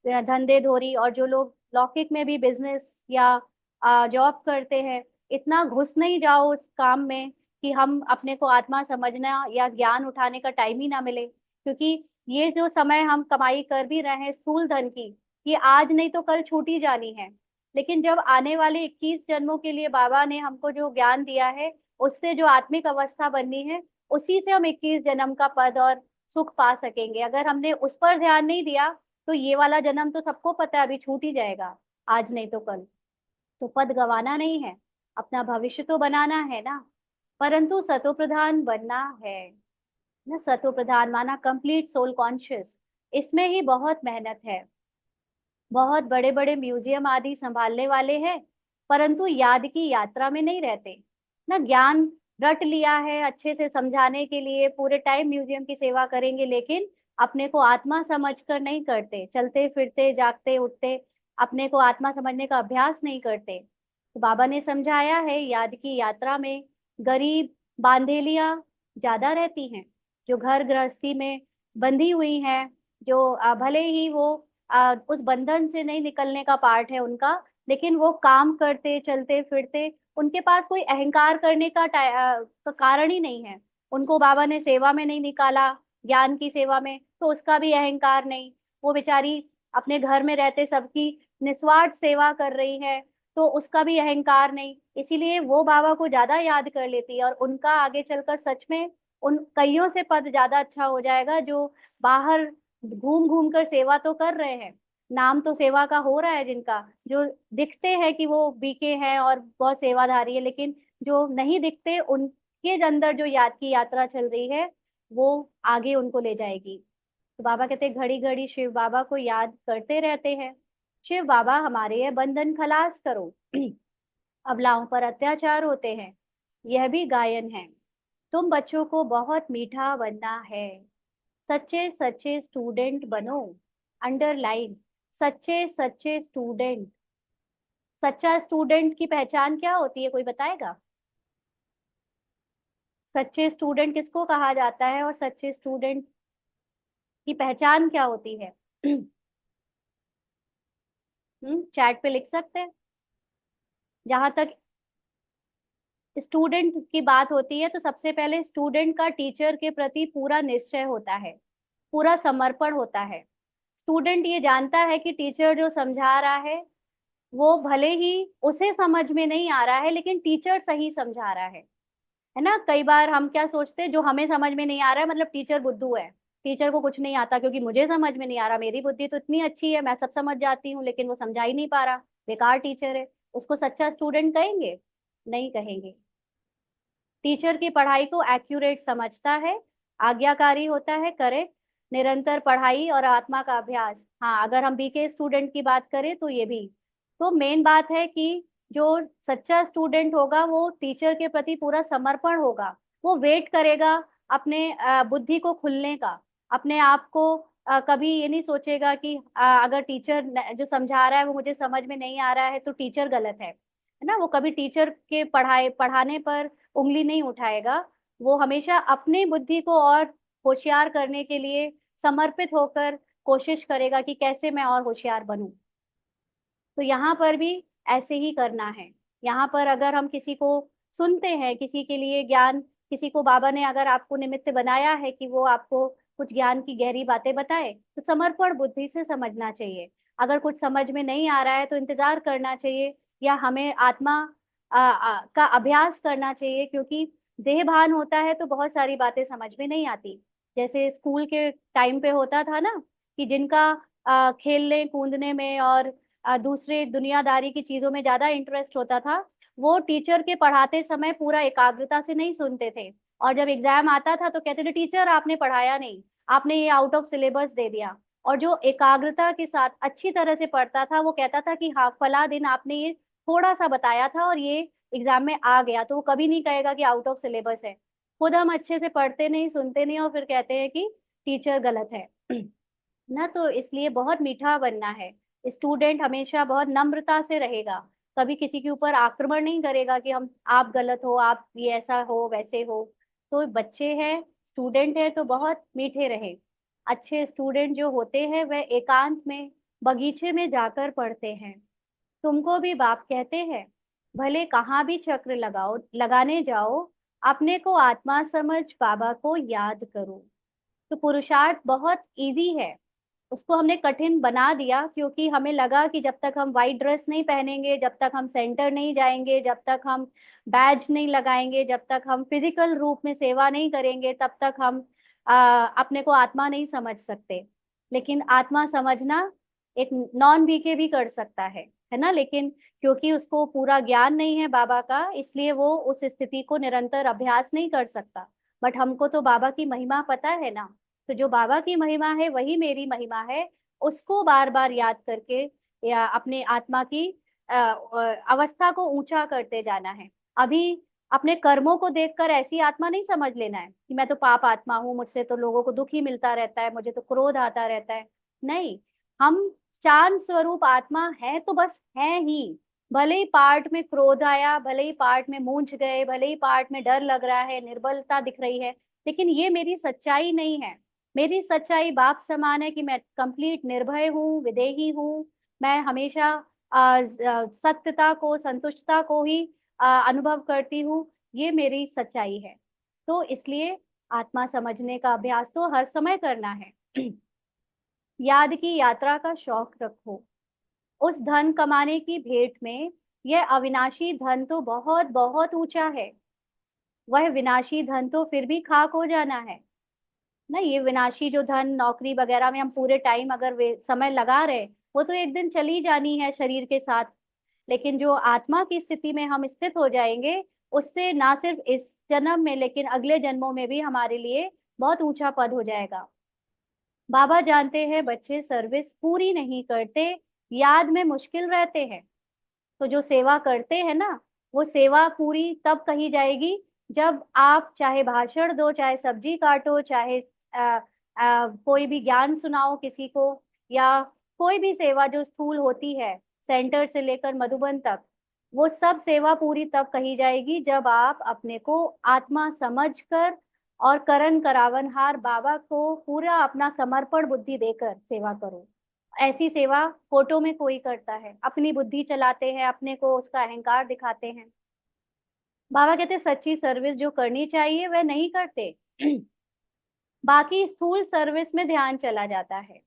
धंधे धोरी, और जो लोग लौकिक में भी बिजनेस या जॉब करते हैं, इतना घुस नहीं जाओ उस काम में कि हम अपने को आत्मा समझना या ज्ञान उठाने का टाइम ही ना मिले। क्योंकि ये जो समय हम कमाई कर भी रहे हैं स्थूल धन की, ये आज नहीं तो कल छूट ही जानी है। लेकिन जब आने वाले 21 जन्मों के लिए बाबा ने हमको जो ज्ञान दिया है, उससे जो आत्मिक अवस्था बननी है, उसी से हम 21 जन्म का पद और सुख पा सकेंगे। अगर हमने उस पर ध्यान नहीं दिया तो ये वाला जन्म तो सबको पता है अभी छूट ही जाएगा, आज नहीं तो कल। तो पद गवाना नहीं है, अपना भविष्य तो बनाना है ना। परंतु सतो प्रधान बनना है ना। सतो प्रधान माना कंप्लीट सोल कॉन्शियस, इसमें ही बहुत मेहनत है। बहुत बड़े बड़े म्यूजियम आदि संभालने वाले हैं, परंतु याद की यात्रा में नहीं रहते ना। ज्ञान रट लिया है, अच्छे से समझाने के लिए पूरे टाइम म्यूजियम की सेवा करेंगे, लेकिन अपने को आत्मा समझकर नहीं करते, चलते फिरते जागते उठते अपने को आत्मा समझने का अभ्यास नहीं करते। तो बाबा ने समझाया है याद की यात्रा में गरीब बांधेलियां ज्यादा रहती हैं, जो घर गृहस्थी में बंधी हुई हैं, जो भले ही वो उस बंधन से नहीं निकलने का पार्ट है उनका, लेकिन वो काम करते चलते फिरते, उनके पास कोई अहंकार करने का कारण ही नहीं है। उनको बाबा ने सेवा में नहीं निकाला, ज्ञान की सेवा में, तो उसका भी अहंकार नहीं। वो बेचारी अपने घर में रहते सबकी निस्वार्थ सेवा कर रही है, तो उसका भी अहंकार नहीं, इसीलिए वो बाबा को ज्यादा याद कर लेती है। और उनका आगे चलकर सच में उन कईयों से पद ज्यादा अच्छा हो जाएगा, जो बाहर घूम घूम कर सेवा तो कर रहे हैं, नाम तो सेवा का हो रहा है, जिनका जो दिखते हैं कि वो बीके हैं और बहुत सेवाधारी है, लेकिन जो नहीं दिखते उनके अंदर जो याद की यात्रा चल रही है वो आगे उनको ले जाएगी। तो बाबा कहते हैं घड़ी घड़ी शिव बाबा को याद करते रहते हैं। शिव बाबा हमारे ये बंधन खलास करो। अबलाओं पर अत्याचार होते हैं, यह भी गायन है। तुम बच्चों को बहुत मीठा बनना है, सच्चे सच्चे स्टूडेंट बनो। अंडरलाइन, सच्चे सच्चे स्टूडेंट। सच्चा स्टूडेंट की पहचान क्या होती है, कोई बताएगा? सच्चे स्टूडेंट किसको कहा जाता है और सच्चे स्टूडेंट की पहचान क्या होती है? चैट पे लिख सकते हैं। जहां तक स्टूडेंट की बात होती है तो सबसे पहले स्टूडेंट का टीचर के प्रति पूरा निश्चय होता है, पूरा समर्पण होता है। स्टूडेंट ये जानता है कि टीचर जो समझा रहा है वो भले ही उसे समझ में नहीं आ रहा है, लेकिन टीचर सही समझा रहा है ना। कई बार हम क्या सोचते हैं, जो हमें समझ में नहीं आ रहा है मतलब टीचर बुद्धू है, टीचर को कुछ नहीं आता क्योंकि मुझे समझ में नहीं आ रहा, मेरी बुद्धि तो इतनी अच्छी है, मैं सब समझ जाती हूँ, लेकिन वो समझा ही नहीं पा रहा, बेकार टीचर है। उसको सच्चा स्टूडेंट कहेंगे? नहीं कहेंगे। टीचर की पढ़ाई को एक्यूरेट समझता है, आज्ञाकारी होता है, करे निरंतर पढ़ाई और आत्मा का अभ्यास। हाँ, अगर हम बीके स्टूडेंट की बात करें तो ये भी तो मेन बात है कि जो सच्चा स्टूडेंट होगा वो टीचर के प्रति पूरा समर्पण होगा। वो वेट करेगा अपने बुद्धि को खुलने का, अपने आप को कभी ये नहीं सोचेगा कि अगर टीचर जो समझा रहा है वो मुझे समझ में नहीं आ रहा है तो टीचर गलत है ना। वो कभी टीचर के पढ़ाने पर उंगली नहीं उठाएगा। वो हमेशा अपनी बुद्धि को और होशियार करने के लिए समर्पित होकर कोशिश करेगा कि कैसे मैं और होशियार बनूं। तो यहाँ पर भी ऐसे ही करना है। यहाँ पर अगर हम किसी को सुनते हैं, किसी के लिए ज्ञान, किसी को बाबा ने अगर आपको निमित्त बनाया है कि वो आपको कुछ ज्ञान की गहरी बातें बताए, तो समर्पण बुद्धि से समझना चाहिए। अगर कुछ समझ में नहीं आ रहा है तो इंतजार करना चाहिए, या हमें आत्मा का अभ्यास करना चाहिए, क्योंकि देह भान होता है तो बहुत सारी बातें समझ में नहीं आती। जैसे स्कूल के टाइम पे होता था ना, कि जिनका खेलने कूदने में और दूसरे दुनियादारी की चीजों में ज्यादा इंटरेस्ट होता था, वो टीचर के पढ़ाते समय पूरा एकाग्रता से नहीं सुनते थे। और जब एग्जाम आता था तो कहते थे टीचर आपने पढ़ाया नहीं, आपने ये आउट ऑफ सिलेबस दे दिया। और जो एकाग्रता के साथ अच्छी तरह से पढ़ता था वो कहता था कि हाँ फला दिन आपने ये थोड़ा सा बताया था और ये एग्जाम में आ गया। तो वो कभी नहीं कहेगा कि आउट ऑफ सिलेबस है। खुद हम अच्छे से पढ़ते नहीं, सुनते नहीं, और फिर कहते हैं कि टीचर गलत है ना। तो इसलिए बहुत मीठा बनना है। स्टूडेंट हमेशा बहुत नम्रता से रहेगा, कभी किसी के ऊपर आक्रमण नहीं करेगा कि हम आप गलत हो, आप ये ऐसा हो वैसे हो। तो बच्चे हैं, स्टूडेंट है, तो बहुत मीठे रहे। अच्छे स्टूडेंट जो होते हैं वह एकांत में बगीचे में जाकर पढ़ते हैं। तुमको भी बाप कहते हैं, भले कहाँ भी चक्र लगाओ लगाने जाओ, अपने को आत्मा समझ बाबा को याद करो। तो पुरुषार्थ बहुत इजी है, उसको हमने कठिन बना दिया क्योंकि हमें लगा कि जब तक हम वाइट ड्रेस नहीं पहनेंगे, जब तक हम सेंटर नहीं जाएंगे, जब तक हम बैज नहीं लगाएंगे, जब तक हम फिजिकल रूप में सेवा नहीं करेंगे, तब तक हम अपने को आत्मा नहीं समझ सकते। लेकिन आत्मा समझना एक नॉन बीके भी कर सकता है ना। लेकिन क्योंकि उसको पूरा ज्ञान नहीं है बाबा का, इसलिए वो उस स्थिति को निरंतर अभ्यास नहीं कर सकता। बट हमको तो बाबा की महिमा पता है ना। तो जो बाबा की महिमा है वही मेरी महिमा है। उसको बार बार याद करके या अपने आत्मा की अवस्था को ऊंचा करते जाना है। अभी अपने कर्मों को देखकर ऐसी आत्मा नहीं समझ लेना है कि मैं तो पाप आत्मा हूँ, मुझसे तो लोगों को दुख ही मिलता रहता है, मुझे तो क्रोध आता रहता है। नहीं, हम शांत स्वरूप आत्मा है तो बस है ही। भले ही पार्ट में क्रोध आया, भले ही पार्ट में मूंझ गए, भले ही पार्ट में डर लग रहा है, निर्बलता दिख रही है, लेकिन ये मेरी सच्चाई नहीं है। मेरी सच्चाई बाप समान है कि मैं कंप्लीट निर्भय हूँ, विदेही हूँ। मैं हमेशा सत्यता को, संतुष्टता को ही अनुभव करती हूँ। ये मेरी सच्चाई है। तो इसलिए आत्मा समझने का अभ्यास तो हर समय करना है। याद की यात्रा का शौक रखो। उस धन कमाने की भेंट में यह अविनाशी धन तो बहुत बहुत ऊंचा है। वह विनाशी धन तो फिर भी खाक हो जाना है ना। ये विनाशी जो धन, नौकरी वगैरह में हम पूरे टाइम अगर वे समय लगा रहे, वो तो एक दिन चली जानी है शरीर के साथ। लेकिन जो आत्मा की स्थिति में हम स्थित हो जाएंगे, उससे ना सिर्फ इस जन्म में लेकिन अगले जन्मों में भी हमारे लिए बहुत ऊंचा पद हो जाएगा। बाबा जानते हैं बच्चे सर्विस पूरी नहीं करते, याद में मुश्किल रहते हैं। तो जो सेवा करते हैं ना, वो सेवा पूरी तब कही जाएगी जब आप चाहे भाषण दो, चाहे सब्जी काटो, चाहे कोई भी ज्ञान सुनाओ किसी को, या कोई भी सेवा जो स्थूल होती है, सेंटर से लेकर मधुबन तक, वो सब सेवा पूरी तब कही जाएगी जब आप अपने को आत्मा समझकर और करण करावनहार बाबा को पूरा अपना समर्पण बुद्धि देकर सेवा करो। ऐसी सेवा फोटो में कोई करता है, अपनी बुद्धि चलाते हैं, अपने को उसका अहंकार दिखाते हैं। बाबा कहते हैं सच्ची सर्विस जो करनी चाहिए वह नहीं करते। बाकी स्थूल सर्विस में ध्यान चला जाता है।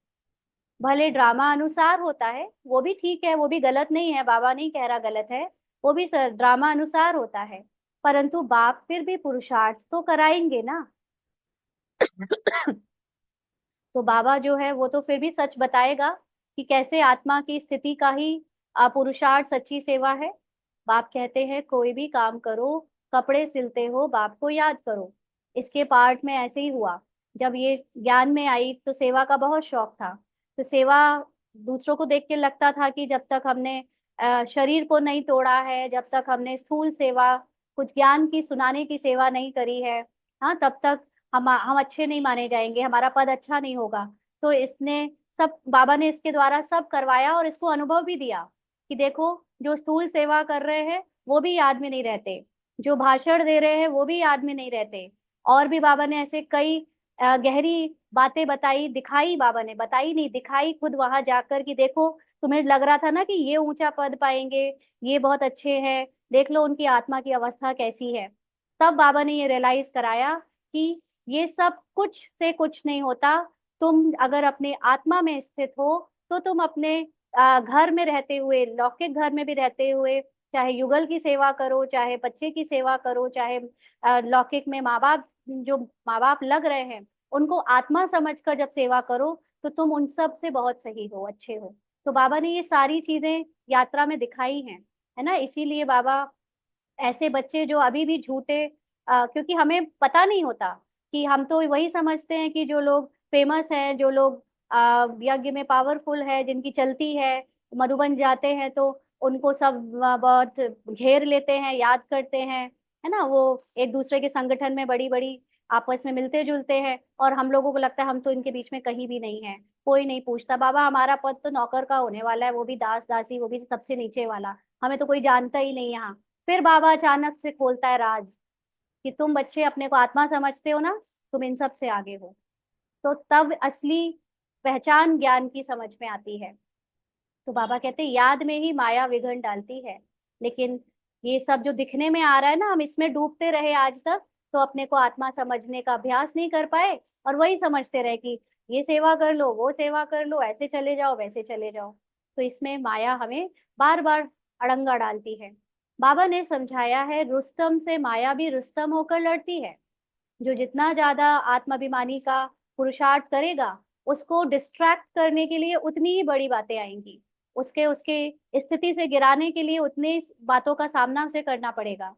भले ड्रामा अनुसार होता है, वो भी ठीक है, वो भी गलत नहीं है, बाबा नहीं कह रहा गलत है। वो भी ड्रामा अनुसार होता है, परंतु बाप फिर भी पुरुषार्थ तो कराएंगे ना। तो बाबा जो है वो तो फिर भी सच बताएगा कि कैसे आत्मा की स्थिति का ही पुरुषार्थ सच्ची सेवा है। बाप कहते हैं कोई भी काम करो, कपड़े सिलते हो बाप को याद करो। इसके पार्ट में ऐसे ही हुआ। जब ये ज्ञान में आई तो सेवा का बहुत शौक था। तो सेवा दूसरों को देख के लगता था कि जब तक हमने शरीर को नहीं तोड़ा है, जब तक हमने स्थूल सेवा, कुछ ज्ञान की सुनाने की सेवा नहीं करी है, हाँ, तब तक हम अच्छे नहीं माने जाएंगे, हमारा पद अच्छा नहीं होगा। तो इसने सब, बाबा ने इसके द्वारा सब करवाया और इसको अनुभव भी दिया कि देखो, जो स्थूल सेवा कर रहे हैं वो भी याद में नहीं रहते, जो भाषण दे रहे हैं वो भी याद में नहीं रहते। और भी बाबा ने ऐसे कई गहरी बातें बताई, दिखाई, बाबा ने बताई नहीं, दिखाई खुद वहां जाकर कि देखो, तुम्हें लग रहा था ना कि ये ऊंचा पद पाएंगे, ये बहुत अच्छे हैं, देख लो उनकी आत्मा की अवस्था कैसी है। तब बाबा ने ये रियलाइज कराया कि ये सब कुछ से कुछ नहीं होता। तुम अगर अपने आत्मा में स्थित हो तो तुम अपने घर में रहते हुए, लौकिक घर में भी रहते हुए, चाहे युगल की सेवा करो, चाहे बच्चे की सेवा करो, चाहे लौकिक में माँ बाप, जो माँ बाप लग रहे हैं उनको आत्मा समझकर जब सेवा करो तो तुम उन सब से बहुत सही हो, अच्छे हो। तो बाबा ने ये सारी चीजें यात्रा में दिखाई हैं, है ना। इसीलिए बाबा ऐसे बच्चे जो अभी भी झूठे, क्योंकि हमें पता नहीं होता कि हम तो वही समझते हैं कि जो लोग फेमस हैं, जो लोग यज्ञ में पावरफुल है, जिनकी चलती है, मधुबन जाते हैं तो उनको सब बहुत घेर लेते हैं, याद करते हैं, है ना। वो एक दूसरे के संगठन में बड़ी बड़ी आपस में मिलते जुलते हैं, और हम लोगों को लगता है हम तो इनके बीच में कहीं भी नहीं है, कोई नहीं पूछता। बाबा हमारा पद तो नौकर का होने वाला है, वो भी दास दासी, वो भी सबसे नीचे वाला, हमें तो कोई जानता ही नहीं यहाँ। फिर बाबा अचानक से खोलता है राज कि तुम बच्चे अपने को आत्मा समझते हो ना, तुम इन सब से आगे हो। तो तब असली पहचान ज्ञान की समझ में आती है। तो बाबा कहते हैं याद में ही माया विघ्न डालती है। लेकिन ये सब जो दिखने में आ रहा है ना, हम इसमें डूबते रहे आज तक, तो अपने को आत्मा समझने का अभ्यास नहीं कर पाए, और वही समझते रहे कि ये सेवा कर लो, वो सेवा कर लो, ऐसे चले जाओ, वैसे चले जाओ। तो इसमें माया हमें बार बार अड़ंगा डालती है। बाबा ने समझाया है, रुस्तम से माया भी रुस्तम होकर लड़ती है। जो जितना ज्यादा आत्माभिमानी का पुरुषार्थ करेगा, उसको डिस्ट्रैक्ट करने के लिए उतनी ही बड़ी बातें आएंगी, उसके उसके स्थिति से गिराने के लिए उतनी बातों का सामना उसे करना पड़ेगा।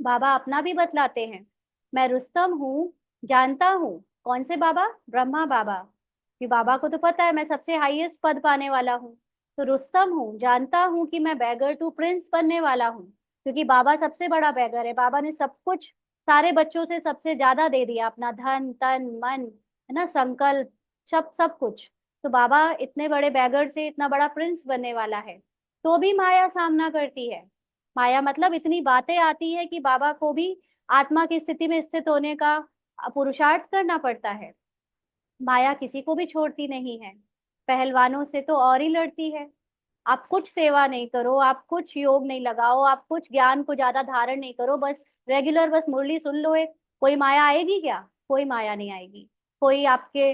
बाबा अपना भी बतलाते हैं, मैं रुस्तम हूँ, जानता हूँ। कौन से बाबा? ब्रह्मा बाबा। कि बाबा को तो पता है मैं सबसे हाईएस्ट पद पाने वाला हूँ। तो रुस्तम हूँ, जानता हूँ कि मैं बैगर टू प्रिंस बनने वाला हूँ, क्योंकि बाबा सबसे बड़ा बैगर है। बाबा ने सब कुछ सारे बच्चों से सबसे ज्यादा दे दिया, अपना धन तन मन, है ना, संकल्प, सब सब कुछ। तो बाबा इतने बड़े बैगर से इतना बड़ा प्रिंस बनने वाला है, तो भी माया सामना करती है। माया मतलब इतनी बातें आती है कि बाबा को भी आत्मा की स्थिति में स्थित होने का पुरुषार्थ करना पड़ता है। माया किसी को भी छोड़ती नहीं है, पहलवानों से तो और ही लड़ती है। आप कुछ सेवा नहीं करो, आप कुछ योग नहीं लगाओ, आप कुछ ज्ञान को ज्यादा धारण नहीं करो, बस रेगुलर बस मुरली सुन लो, एक कोई माया आएगी क्या? कोई माया नहीं आएगी। कोई आपके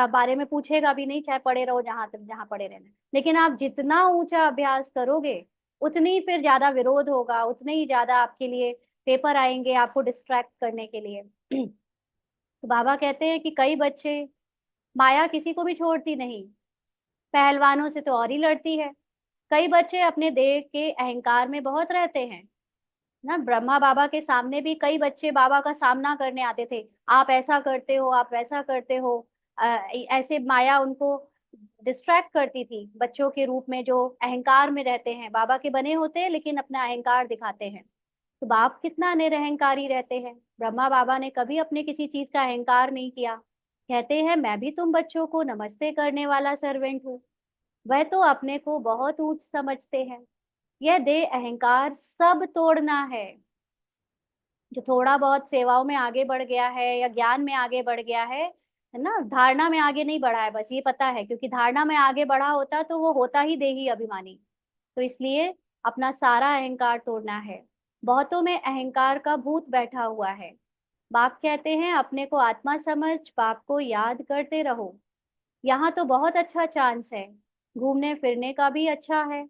बारे में पूछेगा भी नहीं, चाहे पड़े रहो जहां तक जहां पड़े रहना। लेकिन आप जितना ऊंचा अभ्यास करोगे, उतनी फिर ज्यादा विरोध होगा, उतने ही ज्यादा आपके लिए पेपर आएंगे आपको डिस्ट्रैक्ट करने के लिए। तो बाबा कहते हैं कि कई बच्चे, माया किसी को भी छोड़ती नहीं, पहलवानों से तो और ही लड़ती है। कई बच्चे अपने देह के अहंकार में बहुत रहते हैं ना। ब्रह्मा बाबा के सामने भी कई बच्चे बाबा का सामना करने आते थे, आप ऐसा करते हो, आप वैसा करते हो। ऐसे माया उनको डिस्ट्रैक्ट करती थी, बच्चों के रूप में जो अहंकार में रहते हैं, बाबा के बने होते हैं लेकिन अपना अहंकार दिखाते हैं। तो बाप कितना निरहंकारी रहते हैं। ब्रह्मा बाबा ने कभी अपने किसी चीज का अहंकार नहीं किया। कहते हैं मैं भी तुम बच्चों को नमस्ते करने वाला सर्वेंट हूँ। वह तो अपने को बहुत ऊंच समझते हैं। यह देह अहंकार सब तोड़ना है। जो थोड़ा बहुत सेवाओं में आगे बढ़ गया है या ज्ञान में आगे बढ़ गया है ना, धारणा में आगे नहीं बढ़ा है, बस ये पता है, क्योंकि धारणा में आगे बढ़ा होता तो वो होता ही देही अभिमानी। तो इसलिए अपना सारा अहंकार तोड़ना है। बहुतों में अहंकार का भूत बैठा हुआ है। बाप कहते हैं अपने को आत्मा समझ, बाप को याद करते रहो। यहाँ तो बहुत अच्छा चांस है, घूमने फिरने का भी अच्छा है,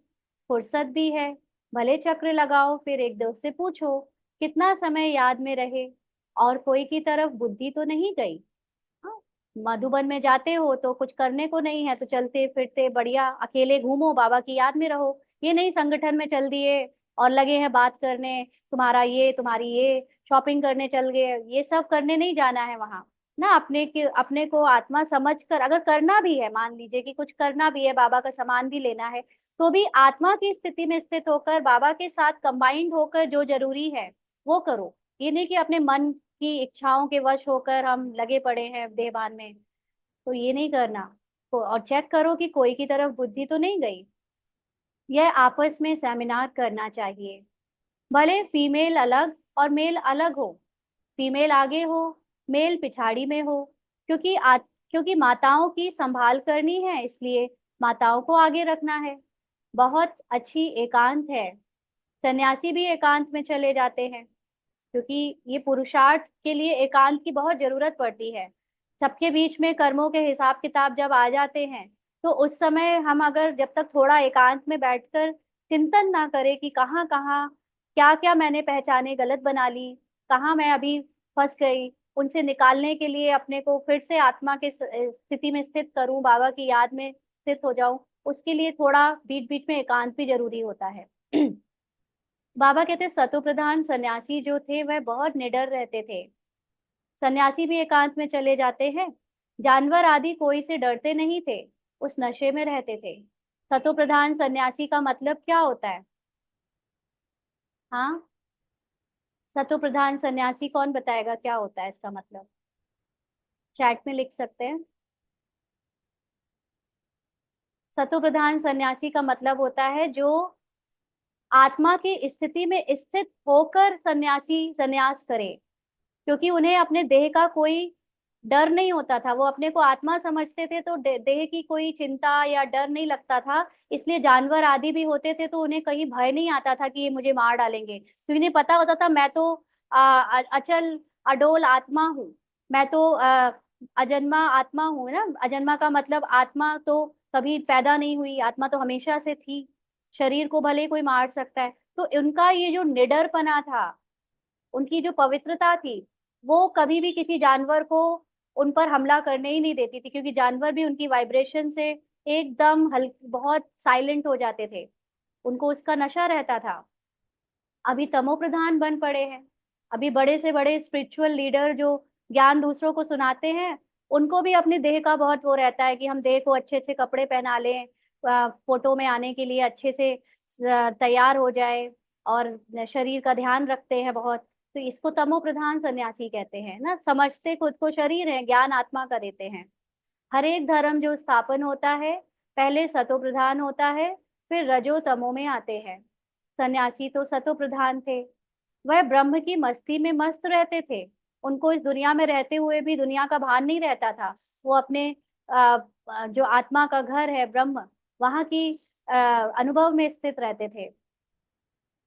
फुर्सत भी है। भले चक्र लगाओ, फिर एक दोस्त से पूछो कितना समय याद में रहे, और कोई की तरफ बुद्धि तो नहीं गई। हाँ, मधुबन में जाते हो तो कुछ करने को नहीं है, तो चलते फिरते बढ़िया अकेले घूमो, बाबा की याद में रहो। ये नहीं संगठन में चल दिए और लगे हैं बात करने, तुम्हारा ये तुम्हारी ये, शॉपिंग करने चल गए, ये सब करने नहीं जाना है वहां ना। अपने को आत्मा समझकर अगर करना भी है, मान लीजिए कि कुछ करना भी है, बाबा का सामान भी लेना है, तो भी आत्मा की स्थिति में स्थित होकर बाबा के साथ कंबाइंड होकर जो जरूरी है वो करो। ये नहीं कि अपने मन की इच्छाओं के वश होकर हम लगे पड़े हैं देहभान में। तो ये नहीं करना। और चेक करो कि कोई की तरफ बुद्धि तो नहीं गई। यह आपस में सेमिनार करना चाहिए। भले फीमेल अलग और मेल अलग हो, फीमेल आगे हो, मेल पिछाड़ी में हो, क्योंकि माताओं की संभाल करनी है, इसलिए माताओं को आगे रखना है। बहुत अच्छी एकांत है। सन्यासी भी एकांत में चले जाते हैं, क्योंकि ये पुरुषार्थ के लिए एकांत की बहुत जरूरत पड़ती है। सबके बीच में कर्मों के हिसाब किताब जब आ जाते हैं, तो उस समय हम अगर जब तक थोड़ा एकांत में बैठकर चिंतन ना करें कि कहाँ कहाँ क्या क्या मैंने पहचाने गलत बना ली, कहाँ मैं अभी फंस गई, उनसे निकालने के लिए अपने को फिर से आत्मा के स्थिति में स्थित करूं, बाबा की याद में स्थित हो जाऊं, उसके लिए थोड़ा बीच बीच में एकांत भी जरूरी होता है। बाबा कहते सतो प्रधान सन्यासी जो थे वह बहुत निडर रहते थे। सन्यासी भी एकांत में चले जाते हैं। जानवर आदि कोई से डरते नहीं थे, उस नशे में रहते थे। सतो प्रधान सन्यासी का मतलब क्या होता है? हाँ, सतो प्रधान सन्यासी कौन बताएगा क्या होता है इसका मतलब? चैट में लिख सकते हैं। सतो प्रधान सन्यासी का मतलब होता है जो आत्मा की स्थिति में स्थित होकर सन्यासी सन्यास करे, क्योंकि उन्हें अपने देह का कोई डर नहीं होता था। वो अपने को आत्मा समझते थे, तो देह की कोई चिंता या डर नहीं लगता था। इसलिए जानवर आदि भी होते थे तो उन्हें कहीं भय नहीं आता था कि ये मुझे मार डालेंगे, क्योंकि उन्हें पता होता था मैं तो अचल अडोल आत्मा हूँ। मैं तो अजन्मा आत्मा हूँ ना। अजन्मा का मतलब आत्मा तो कभी पैदा नहीं हुई, आत्मा तो हमेशा से थी। शरीर को भले कोई मार सकता है। तो उनका ये जो निडरपना था, उनकी जो पवित्रता थी, वो कभी भी किसी जानवर को उन पर हमला करने ही नहीं देती थी, क्योंकि जानवर भी उनकी वाइब्रेशन से एकदम हल्के बहुत साइलेंट हो जाते थे। उनको उसका नशा रहता था। अभी तमो प्रधान बन पड़े हैं। अभी बड़े से बड़े स्पिरिचुअल लीडर जो ज्ञान दूसरों को सुनाते हैं, उनको भी अपने देह का बहुत वो रहता है कि हम देह को अच्छे अच्छे कपड़े पहना लें, फोटो में आने के लिए अच्छे से तैयार हो जाए, और शरीर का ध्यान रखते हैं बहुत। तो इसको तमो प्रधान सन्यासी कहते हैं ना। समझते खुद को शरीर है, ज्ञान आत्मा का देते हैं। हर एक धर्म जो स्थापन होता है, पहले सतो प्रधान होता है, फिर रजो तमो में आते हैं। सन्यासी तो सतो प्रधान थे। वह ब्रह्म की मस्ती में मस्त रहते थे। उनको इस दुनिया में रहते हुए भी दुनिया का भान नहीं रहता था। वो अपने जो आत्मा का घर है ब्रह्म, वहां की अनुभव में स्थित रहते थे।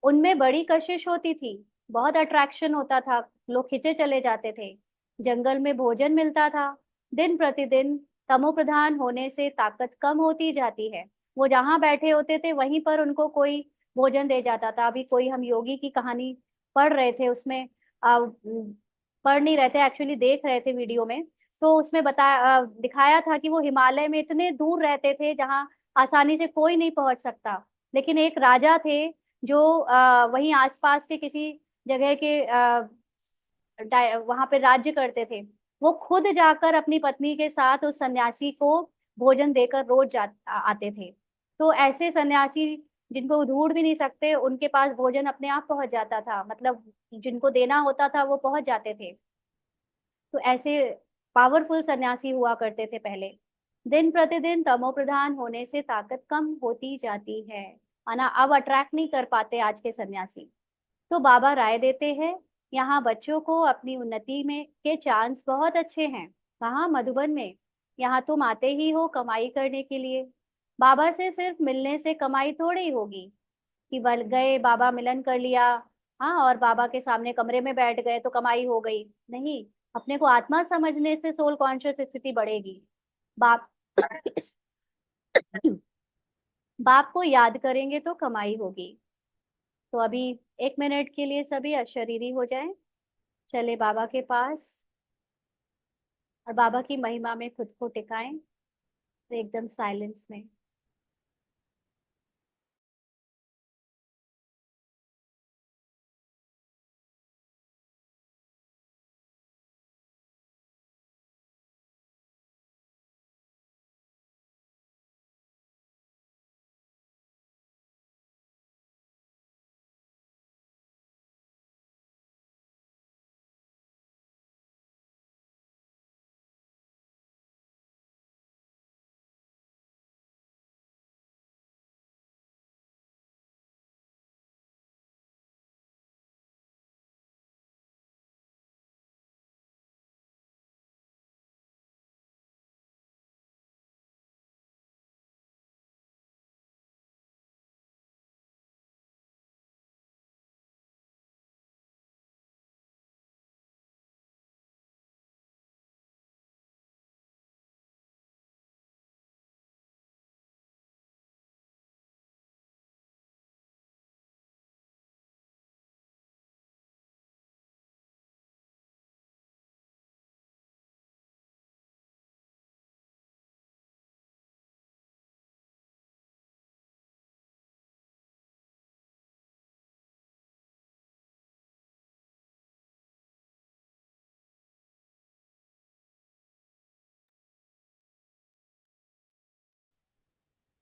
उनमें बड़ी कशिश होती थी, बहुत अट्रैक्शन होता था, लोग खिंचे चले जाते थे। जंगल में भोजन मिलता था। दिन प्रतिदिन तमो प्रधान होने से ताकत कम होती जाती है। वो जहाँ बैठे होते थे वहीं पर उनको कोई भोजन दे जाता था। अभी कोई हम योगी की कहानी पढ़ रहे थे, उसमें पढ़ नहीं रहे थे एक्चुअली, देख रहे थे वीडियो में। तो उसमें दिखाया था कि वो हिमालय में इतने दूर रहते थे जहाँ आसानी से कोई नहीं पहुंच सकता। लेकिन एक राजा थे जो वहीं आसपास के किसी जगह के वहां पे राज्य करते थे। वो खुद जाकर अपनी पत्नी के साथ उस सन्यासी को भोजन देकर रोज आते थे। तो ऐसे सन्यासी जिनको ढूंढ भी नहीं सकते, उनके पास भोजन अपने आप पहुंच जाता था, मतलब जिनको देना होता था वो पहुंच जाते थे। तो ऐसे पावरफुल सन्यासी हुआ करते थे पहले। दिन प्रतिदिन तमो प्रधान होने से ताकत कम होती जाती है, माना अब अट्रैक्ट नहीं कर पाते आज के सन्यासी। तो बाबा राय देते हैं, यहाँ बच्चों को अपनी उन्नति में के चांस बहुत अच्छे हैं। कहाँ? मधुबन में। यहाँ तुम आते ही हो कमाई करने के लिए। बाबा से सिर्फ मिलने से कमाई थोड़ी होगी कि बल गए बाबा मिलन कर लिया, हाँ, और बाबा के सामने कमरे में बैठ गए तो कमाई हो गई। नहीं, अपने को आत्मा समझने से सोल कॉन्शियस स्थिति बढ़ेगी। बाप बाप को याद करेंगे तो कमाई होगी। तो अभी 1 मिनट के लिए सभी अशरीरी हो जाएं, चले बाबा के पास, और बाबा की महिमा में खुद को टिकाएं, एकदम साइलेंस में।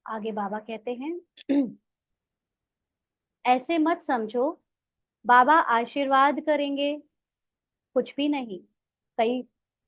आगे बाबा कहते हैं ऐसे मत समझो बाबा आशीर्वाद करेंगे, कुछ भी नहीं। कई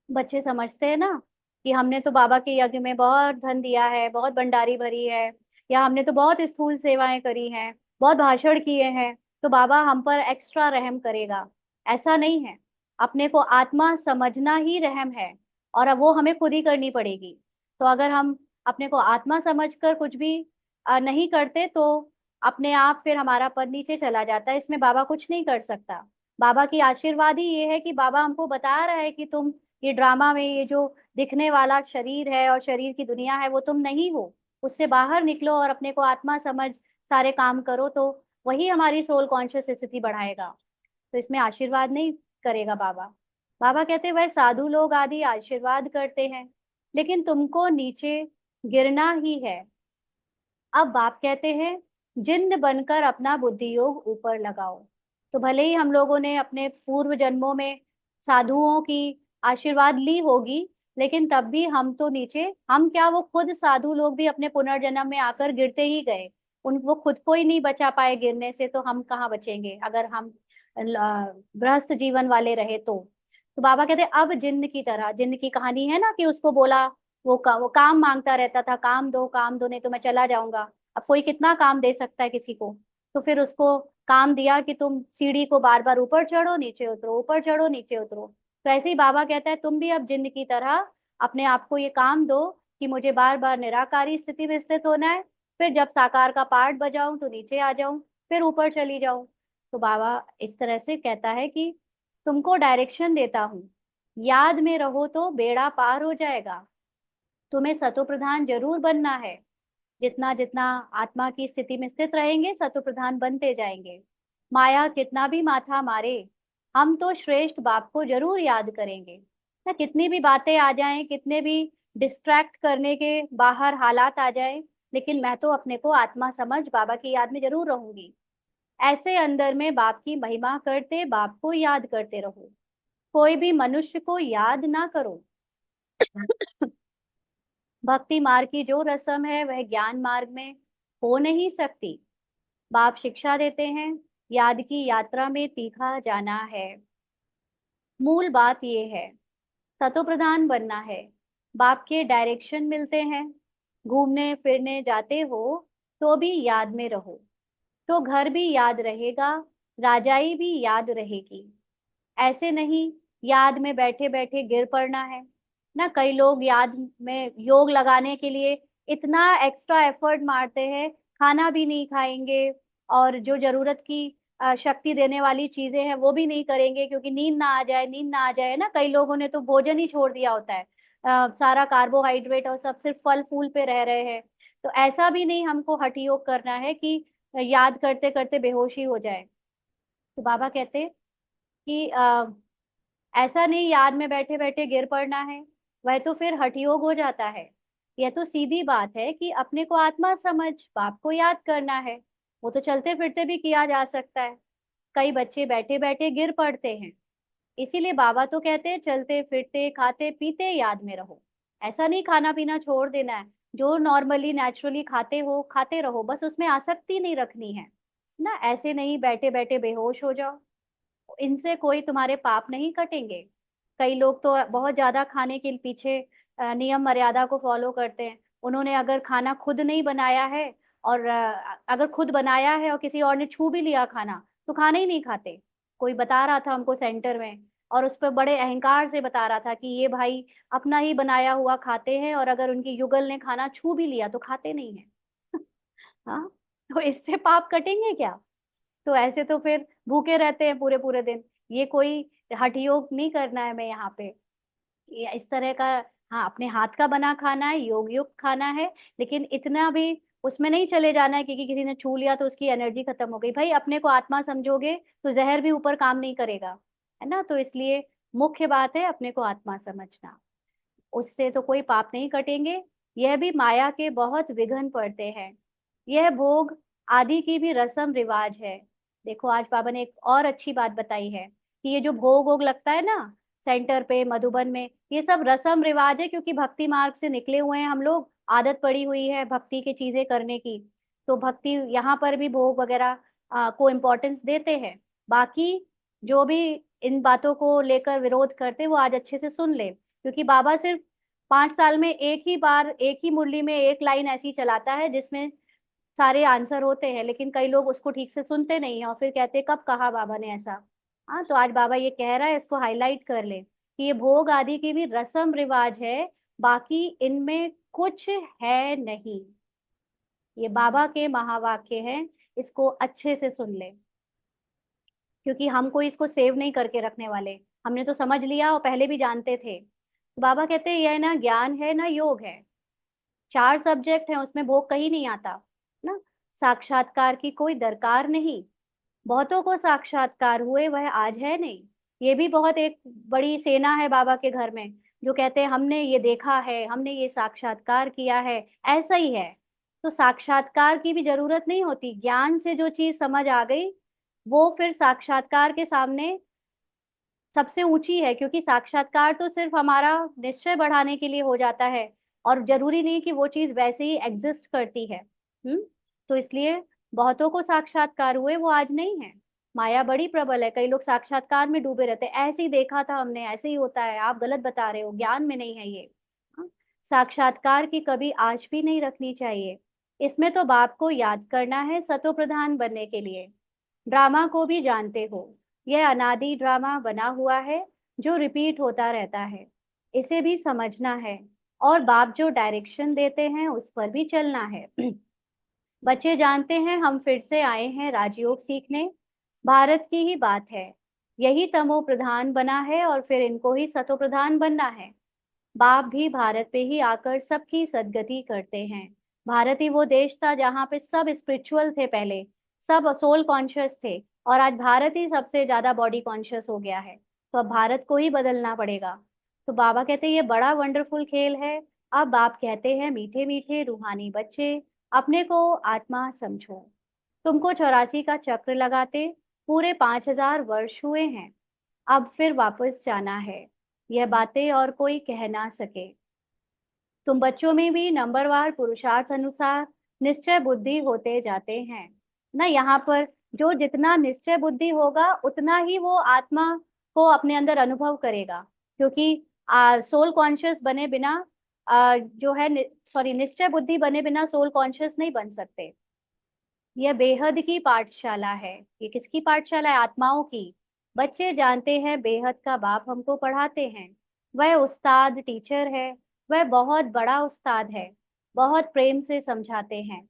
बच्चे समझते हैं ना कि हमने तो बाबा के यज्ञ में बहुत धन दिया है, बहुत भंडारी भरी है, या हमने तो बहुत स्थूल सेवाएं करी हैं, बहुत भाषण किए हैं, तो बाबा हम पर एक्स्ट्रा रहम करेगा। ऐसा नहीं है। अपने को आत्मा समझना ही रहम है, और अब वो हमें खुद ही करनी पड़ेगी। तो अगर हम अपने को आत्मा समझकर कुछ भी नहीं करते, तो अपने आप फिर हमारा पद नीचे चला जाता है। इसमें बाबा कुछ नहीं कर सकता। बाबा की आशीर्वाद ही ये है कि बाबा हमको बता रहा है कि तुम ये ड्रामा में, ये जो दिखने वाला शरीर है और शरीर की दुनिया है, वो तुम नहीं हो। उससे बाहर निकलो और अपने को आत्मा समझ सारे काम करो, तो वही हमारी सोल कॉन्शियस स्थिति बढ़ाएगा। तो इसमें आशीर्वाद नहीं करेगा बाबा। बाबा कहते वह साधु लोग आदि आशीर्वाद करते हैं, लेकिन तुमको नीचे गिरना ही है। अब बाप कहते हैं जिन्न बनकर अपना बुद्धि योग ऊपर लगाओ। तो भले ही हम लोगों ने अपने पूर्व जन्मों में साधुओं की आशीर्वाद ली होगी, लेकिन तब भी हम तो नीचे, हम क्या, वो खुद साधु लोग भी अपने पुनर्जन्म में आकर गिरते ही गए। उन वो खुद को ही नहीं बचा पाए गिरने से, तो हम कहाँ बचेंगे अगर हम गृहस्थ जीवन वाले रहे तो बाबा कहते अब जिन्न की तरह, जिन्न की कहानी है ना कि उसको बोला, वो काम मांगता रहता था, काम दो नहीं तो मैं चला जाऊंगा। अब कोई कितना काम दे सकता है किसी को। तो फिर उसको काम दिया कि तुम सीढ़ी को बार बार ऊपर चढ़ो नीचे उतरो, ऊपर चढ़ो नीचे उतरो। तो ऐसे ही बाबा कहता है तुम भी अब जिन्न की तरह अपने आप को ये काम दो कि मुझे बार बार निराकारी स्थिति में स्थित होना है, फिर जब साकार का पार्ट बजाऊं तो नीचे आ जाऊं, फिर ऊपर चली जाऊं। तो बाबा इस तरह से कहता है कि तुमको डायरेक्शन देता हूँ, याद में रहो तो बेड़ा पार हो जाएगा। तुम्हें सतो प्रधान जरूर बनना है। जितना जितना आत्मा की स्थिति में स्थित रहेंगे, सतो प्रधान बनते जाएंगे। माया कितना भी माथा मारे, हम तो श्रेष्ठ बाप को जरूर याद करेंगे। ना कितनी भी बातें आ जाएं, कितने भी डिस्ट्रैक्ट करने के बाहर हालात आ जाएं, लेकिन मैं तो अपने को आत्मा समझ बाबा की याद में जरूर रहूंगी। ऐसे अंदर में बाप की महिमा करते, बाप को याद करते रहो। कोई भी मनुष्य को याद ना करो। भक्ति मार्ग की जो रस्म है वह ज्ञान मार्ग में हो नहीं सकती। बाप शिक्षा देते हैं याद की यात्रा में तीखा जाना है। मूल बात ये है, सतो प्रधान बनना है। बाप के डायरेक्शन मिलते हैं। घूमने फिरने जाते हो तो भी याद में रहो, तो घर भी याद रहेगा, राजाई भी याद रहेगी। ऐसे नहीं याद में बैठे बैठे गिर पड़ना है ना। कई लोग याद में योग लगाने के लिए इतना एक्स्ट्रा एफर्ट मारते हैं, खाना भी नहीं खाएंगे, और जो जरूरत की शक्ति देने वाली चीजें हैं वो भी नहीं करेंगे, क्योंकि नींद ना आ जाए, नींद ना आ जाए ना। कई लोगों ने तो भोजन ही छोड़ दिया होता है, सारा कार्बोहाइड्रेट और सब सिर्फ फल फूल पे रह रहे हैं। तो ऐसा भी नहीं हमको हठ योग करना है कि याद करते करते बेहोशी हो जाए। तो बाबा कहते कि ऐसा नहीं याद में बैठे बैठे गिर पड़ना है, वह तो फिर हठ योग हो जाता है। यह तो सीधी बात है कि अपने को आत्मा समझ बाप को याद करना है। वो तो चलते फिरते भी किया जा सकता है। कई बच्चे बैठे बैठे गिर पड़ते हैं। इसीलिए बाबा तो कहते हैं चलते फिरते खाते पीते याद में रहो। ऐसा नहीं खाना पीना छोड़ देना है। जो नॉर्मली नेचुरली खाते हो खाते रहो, बस उसमें आसक्ति नहीं रखनी है ना। ऐसे नहीं बैठे बैठे बेहोश हो जाओ, इनसे कोई तुम्हारे पाप नहीं कटेंगे। कई लोग तो बहुत ज्यादा खाने के पीछे नियम मर्यादा को फॉलो करते हैं। उन्होंने अगर खाना खुद नहीं बनाया है, और अगर खुद बनाया है और किसी और ने छू भी लिया खाना, तो खाना ही नहीं खाते। कोई बता रहा था हमको सेंटर में, और उस पर बड़े अहंकार से बता रहा था कि ये भाई अपना ही बनाया हुआ खाते हैं, और अगर उनकी युगल ने खाना छू भी लिया तो खाते नहीं है। हाँ, तो इससे पाप कटेंगे क्या? तो ऐसे तो फिर भूखे रहते हैं पूरे पूरे दिन। ये कोई हठ योग नहीं करना है मैं यहाँ पे, ये इस तरह का। हाँ, अपने हाथ का बना खाना है, योग युक्त खाना है, लेकिन इतना भी उसमें नहीं चले जाना है क्योंकि किसी ने छू लिया तो उसकी एनर्जी खत्म हो गई। भाई अपने को आत्मा समझोगे तो जहर भी ऊपर काम नहीं करेगा, है ना। तो इसलिए मुख्य बात है अपने को आत्मा समझना। उससे तो कोई पाप नहीं कटेंगे। यह भी माया के बहुत विघ्न पड़ते हैं। यह भोग आदि की भी रस्म रिवाज है। देखो आज बाबा ने एक और अच्छी बात बताई है कि ये जो भोग वोग लगता है ना सेंटर पे मधुबन में, ये सब रस्म रिवाज है, क्योंकि भक्ति मार्ग से निकले हुए हैं हम लोग। आदत पड़ी हुई है भक्ति की चीजें करने की, तो भक्ति यहाँ पर भी भोग वगैरह को इम्पोर्टेंस देते हैं। बाकी जो भी इन बातों को लेकर विरोध करते वो आज अच्छे से सुन ले, क्योंकि बाबा सिर्फ 5 साल में एक ही बार एक ही मुरली में एक लाइन ऐसी चलाता है जिसमें सारे आंसर होते हैं, लेकिन कई लोग उसको ठीक से सुनते नहीं है और फिर कहते कब कहा बाबा ने ऐसा। हाँ, तो आज बाबा ये कह रहा है, इसको हाईलाइट कर ले कि ये भोग आदि की भी रस्म रिवाज है, बाकी इनमें कुछ है नहीं। ये बाबा के महावाक्य हैं, इसको अच्छे से सुन ले, क्योंकि हम कोई इसको सेव नहीं करके रखने वाले, हमने तो समझ लिया और पहले भी जानते थे। तो बाबा कहते हैं यह ना ज्ञान है ना योग है, 4 सब्जेक्ट हैं, उसमें भोग कहीं नहीं आता ना। साक्षात्कार की कोई दरकार नहीं, बहुतों को साक्षात्कार हुए, वह आज है नहीं। ये भी बहुत एक बड़ी सेना है बाबा के घर में, जो कहते हैं हमने ये देखा है, हमने ये साक्षात्कार किया है, ऐसा ही है। तो साक्षात्कार की भी जरूरत नहीं होती, ज्ञान से जो चीज समझ आ गई वो फिर साक्षात्कार के सामने सबसे ऊंची है, क्योंकि साक्षात्कार तो सिर्फ हमारा निश्चय बढ़ाने के लिए हो जाता है, और जरूरी नहीं कि वो चीज वैसे ही एग्जिस्ट करती है। तो इसलिए बहुतों को साक्षात्कार हुए, वो आज नहीं है। माया बड़ी प्रबल है, कई लोग साक्षात्कार में डूबे रहते हैं, ऐसे ही देखा था हमने, ऐसे ही होता है, आप गलत बता रहे हो, ज्ञान में नहीं है ये। हाँ? साक्षात्कार की कभी आश भी नहीं रखनी चाहिए, इसमें तो बाप को याद करना है सतो प्रधान बनने के लिए। ड्रामा को भी जानते हो, यह अनादि ड्रामा बना हुआ है जो रिपीट होता रहता है, इसे भी समझना है, और बाप जो डायरेक्शन देते हैं उस पर भी चलना है। बच्चे जानते हैं हम फिर से आए हैं राजयोग सीखने, भारत की ही बात है, यही तमो प्रधान बना है और फिर इनको ही सतो प्रधान बनना है। बाप भी भारत पे ही आकर सबकी सदगति करते हैं। भारत ही वो देश था जहाँ पे सब स्पिरिचुअल थे पहले, सब सोल कॉन्शियस थे, और आज भारत ही सबसे ज्यादा बॉडी कॉन्शियस हो गया है, तो अब भारत को ही बदलना पड़ेगा। तो बाबा कहते हैं ये बड़ा वंडरफुल खेल है। अब बाप कहते हैं मीठे मीठे रूहानी बच्चे, अपने को आत्मा समझो, तुमको 84 का चक्र लगाते पूरे 5000 वर्ष हुए हैं, अब फिर वापस जाना है, यह बातें और कोई कह ना सके। तुम बच्चों में भी नंबरवार पुरुषार्थ अनुसार निश्चय बुद्धि होते जाते हैं ना। यहाँ पर जो जितना निश्चय बुद्धि होगा उतना ही वो आत्मा को अपने अंदर अनुभव करेगा, क्योंकि सोल कॉन्शियस बने बिना जो है सॉरी निश्चय बुद्धि बने बिना सोल कॉन्शियस नहीं बन सकते। यह बेहद की पाठशाला है। ये किसकी पाठशाला है? आत्माओं की। बच्चे जानते हैं बेहद का बाप हमको पढ़ाते हैं, वह उस्ताद टीचर है, वह बहुत बड़ा उस्ताद है, बहुत प्रेम से समझाते हैं।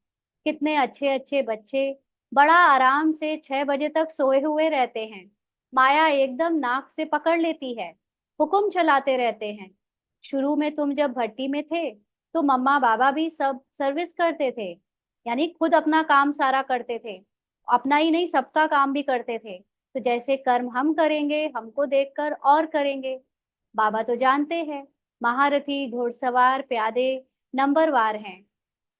कितने अच्छे अच्छे बच्चे बड़ा आराम से 6 बजे तक सोए हुए रहते हैं, माया एकदम नाक से पकड़ लेती है, हुक्म चलाते रहते हैं। शुरू में तुम जब भट्टी में थे तो मम्मा बाबा भी सब सर्विस करते थे, यानी खुद अपना काम सारा करते थे, अपना ही नहीं सबका काम भी करते थे। तो जैसे कर्म हम करेंगे हमको देखकर और करेंगे। बाबा तो जानते हैं महारथी घुड़सवार प्यादे नंबरवार हैं।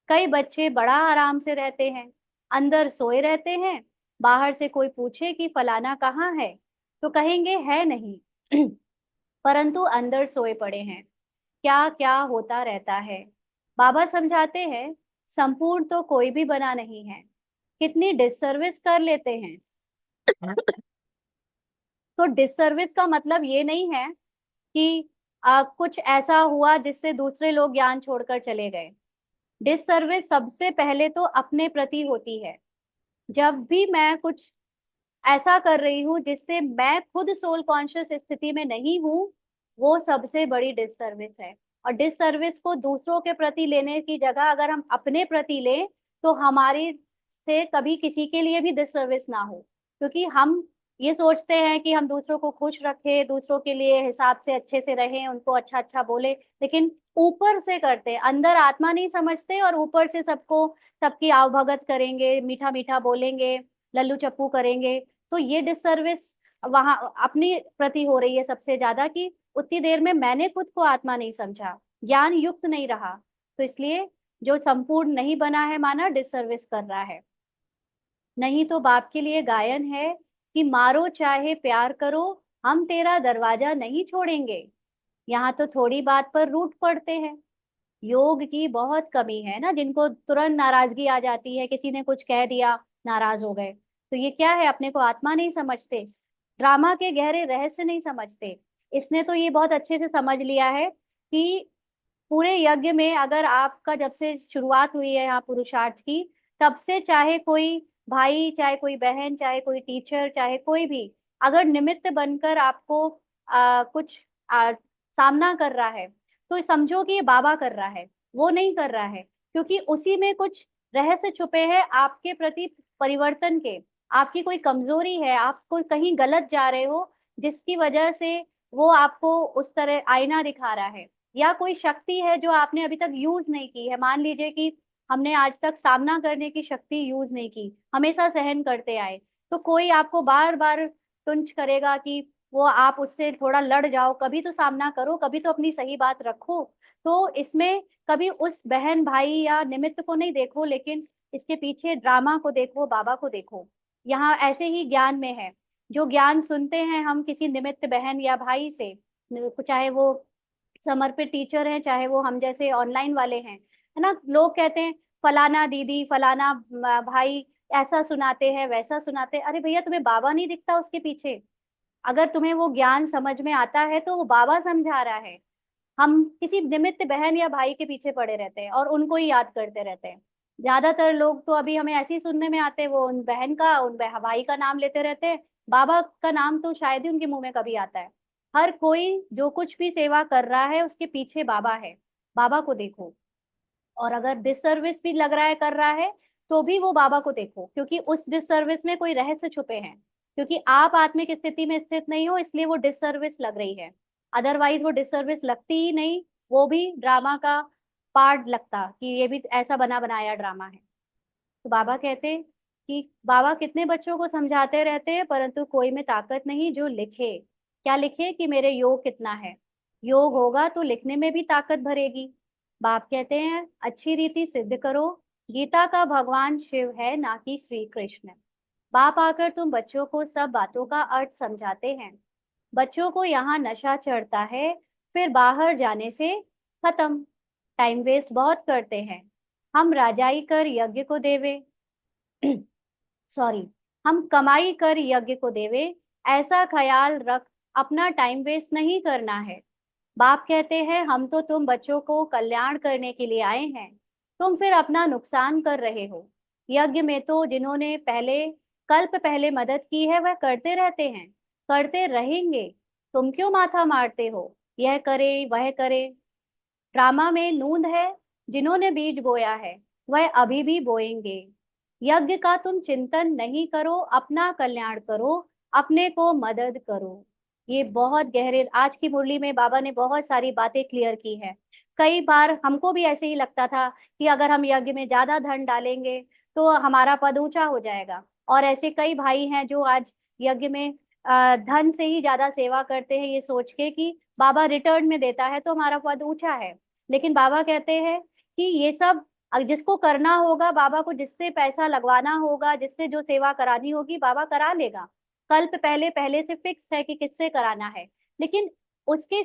कई बच्चे बड़ा आराम से रहते हैं, अंदर सोए रहते हैं, बाहर से कोई पूछे कि फलाना कहाँ है तो कहेंगे है नहीं, परंतु अंदर सोए पड़े हैं। क्या क्या होता रहता है। बाबा समझाते हैं संपूर्ण तो कोई भी बना नहीं है, कितनी डिससर्विस कर लेते हैं। तो डिससर्विस का मतलब ये नहीं है कि कुछ ऐसा हुआ जिससे दूसरे लोग ज्ञान छोड़कर चले गए। डिससर्विस सबसे पहले तो अपने प्रति होती है। जब भी मैं कुछ ऐसा कर रही हूँ जिससे मैं खुद सोल कॉन्शियस स्थिति में नहीं हूँ, वो सबसे बड़ी डिससर्विस है। और डिससर्विस को दूसरों के प्रति लेने की जगह अगर हम अपने प्रति लें तो हमारी से कभी किसी के लिए भी डिससर्विस ना हो, क्योंकि हम ये सोचते हैं कि हम दूसरों को खुश रखें, दूसरों के लिए हिसाब से अच्छे से रहें, उनको अच्छा अच्छा बोले, लेकिन ऊपर से करते, अंदर आत्मा नहीं समझते, और ऊपर से सबको सबकी आवभगत करेंगे, मीठा मीठा बोलेंगे, लल्लू चप्पू करेंगे। तो ये डिससर्विस वहां अपनी प्रति हो रही है सबसे ज्यादा, कि उतनी देर में मैंने खुद को आत्मा नहीं समझा, ज्ञान युक्त नहीं रहा। तो इसलिए जो संपूर्ण नहीं बना है माना डिससर्विस कर रहा है। नहीं तो बाप के लिए गायन है कि मारो चाहे प्यार करो, हम तेरा दरवाजा नहीं छोड़ेंगे। यहाँ तो थोड़ी बात पर रूठ पड़ते हैं, योग की बहुत कमी है ना, जिनको तुरंत नाराजगी आ जाती है, किसी ने कुछ कह दिया नाराज हो गए। तो ये क्या है, अपने को आत्मा नहीं समझते, ड्रामा के गहरे रहस्य नहीं समझते। इसने तो ये बहुत अच्छे से समझ लिया है कि पूरे यज्ञ में अगर आपका जब से शुरुआत हुई है यहाँ पुरुषार्थ की, तब से चाहे कोई भाई, चाहे कोई बहन, चाहे कोई टीचर, चाहे कोई भी अगर निमित्त बनकर आपको कुछ सामना कर रहा है, तो समझो कि ये बाबा कर रहा है, वो नहीं कर रहा है। क्योंकि उसी में कुछ रहस्य छुपे हैं आपके प्रति परिवर्तन के। आपकी कोई कमजोरी है, आप कोई कहीं गलत जा रहे हो, जिसकी वजह से वो आपको उस तरह आईना दिखा रहा है। या कोई शक्ति है जो आपने अभी तक यूज नहीं की है। मान लीजिए कि हमने आज तक सामना करने की शक्ति यूज नहीं की, हमेशा सहन करते आए, तो कोई आपको बार बार टुंच करेगा कि वो आप उससे थोड़ा लड़ जाओ, कभी तो सामना करो, कभी तो अपनी सही बात रखो। तो इसमें कभी उस बहन भाई या निमित्त को नहीं देखो, लेकिन इसके पीछे ड्रामा को देखो, बाबा को देखो। यहाँ ऐसे ही ज्ञान में है, जो ज्ञान सुनते हैं हम किसी निमित्त बहन या भाई से, चाहे वो समर्पित टीचर हैं, चाहे वो हम जैसे ऑनलाइन वाले हैं, है ना। लोग कहते हैं फलाना दीदी, फलाना भाई ऐसा सुनाते हैं, वैसा सुनाते हैं। अरे भैया, तुम्हें बाबा नहीं दिखता उसके पीछे? अगर तुम्हें वो ज्ञान समझ में आता है तो वो बाबा समझा रहा है। हम किसी निमित्त बहन या भाई के पीछे पड़े रहते हैं और उनको ही याद करते रहते हैं। ज्यादातर लोग तो अभी हमें ऐसे ही सुनने में आते हैं, वो उन बहन का, भाई का नाम लेते रहते हैं। बाबा का नाम तो शायद ही उनके मुंह में कभी आता है। हर कोई जो कुछ भी सेवा कर रहा है उसके पीछे बाबा है। बाबा को देखो। और अगर डिससर्विस भी लग रहा है, कर रहा है, तो भी वो बाबा को देखो, क्योंकि उस डिससर्विस में कोई रहस्य छुपे हैं। क्योंकि आप आत्मिक स्थिति में स्थित नहीं हो, इसलिए वो डिससर्विस लग रही है। अदरवाइज वो डिससर्विस लगती ही नहीं। वो भी ड्रामा का पार्ट लगता कि ये भी ऐसा बना बनाया ड्रामा है। तो बाबा कहते कि बाबा कितने बच्चों को समझाते रहते हैं, परंतु कोई में ताकत नहीं जो लिखे। क्या लिखे कि मेरे योग कितना है। योग होगा तो लिखने में भी ताकत भरेगी। बाप कहते हैं अच्छी रीति सिद्ध करो, गीता का भगवान शिव है, ना कि श्री कृष्ण। बाप आकर तुम बच्चों को सब बातों का अर्थ समझाते हैं। बच्चों को यहाँ नशा चढ़ता है, फिर बाहर जाने से खत्म। टाइम वेस्ट बहुत करते हैं। हम राजाई कर यज्ञ को देवे, सॉरी, हम कमाई कर यज्ञ को देवे, ऐसा ख्याल रख, अपना टाइम वेस्ट नहीं करना है। बाप कहते हैं हम तो तुम बच्चों को कल्याण करने के लिए आए हैं, तुम फिर अपना नुकसान कर रहे हो। यज्ञ में तो जिन्होंने पहले कल्प पहले मदद की है वह करते रहते हैं, करते रहेंगे। तुम क्यों माथा मारते हो, यह करे वह करे। ड्रामा में नूंद है, जिन्होंने बीज बोया है वह अभी भी बोएंगे। यज्ञ का तुम चिंतन नहीं करो, अपना कल्याण करो, अपने को मदद करो। ये बहुत गहरे, आज की मुरली में बाबा ने बहुत सारी बातें क्लियर की है। कई बार हमको भी ऐसे ही लगता था कि अगर हम यज्ञ में ज्यादा धन डालेंगे तो हमारा पद ऊंचा हो जाएगा। और ऐसे कई भाई हैं जो आज यज्ञ में धन से ही ज्यादा सेवा करते हैं, ये सोच के कि बाबा रिटर्न में देता है तो हमारा पद ऊंचा है। लेकिन बाबा कहते हैं कि ये सब जिसको करना होगा, बाबा को जिससे पैसा लगवाना होगा, जिससे जो सेवा करानी होगी, बाबा करा लेगा। कल्प पहले पहले से फिक्स है कि किससे कराना है। लेकिन उसके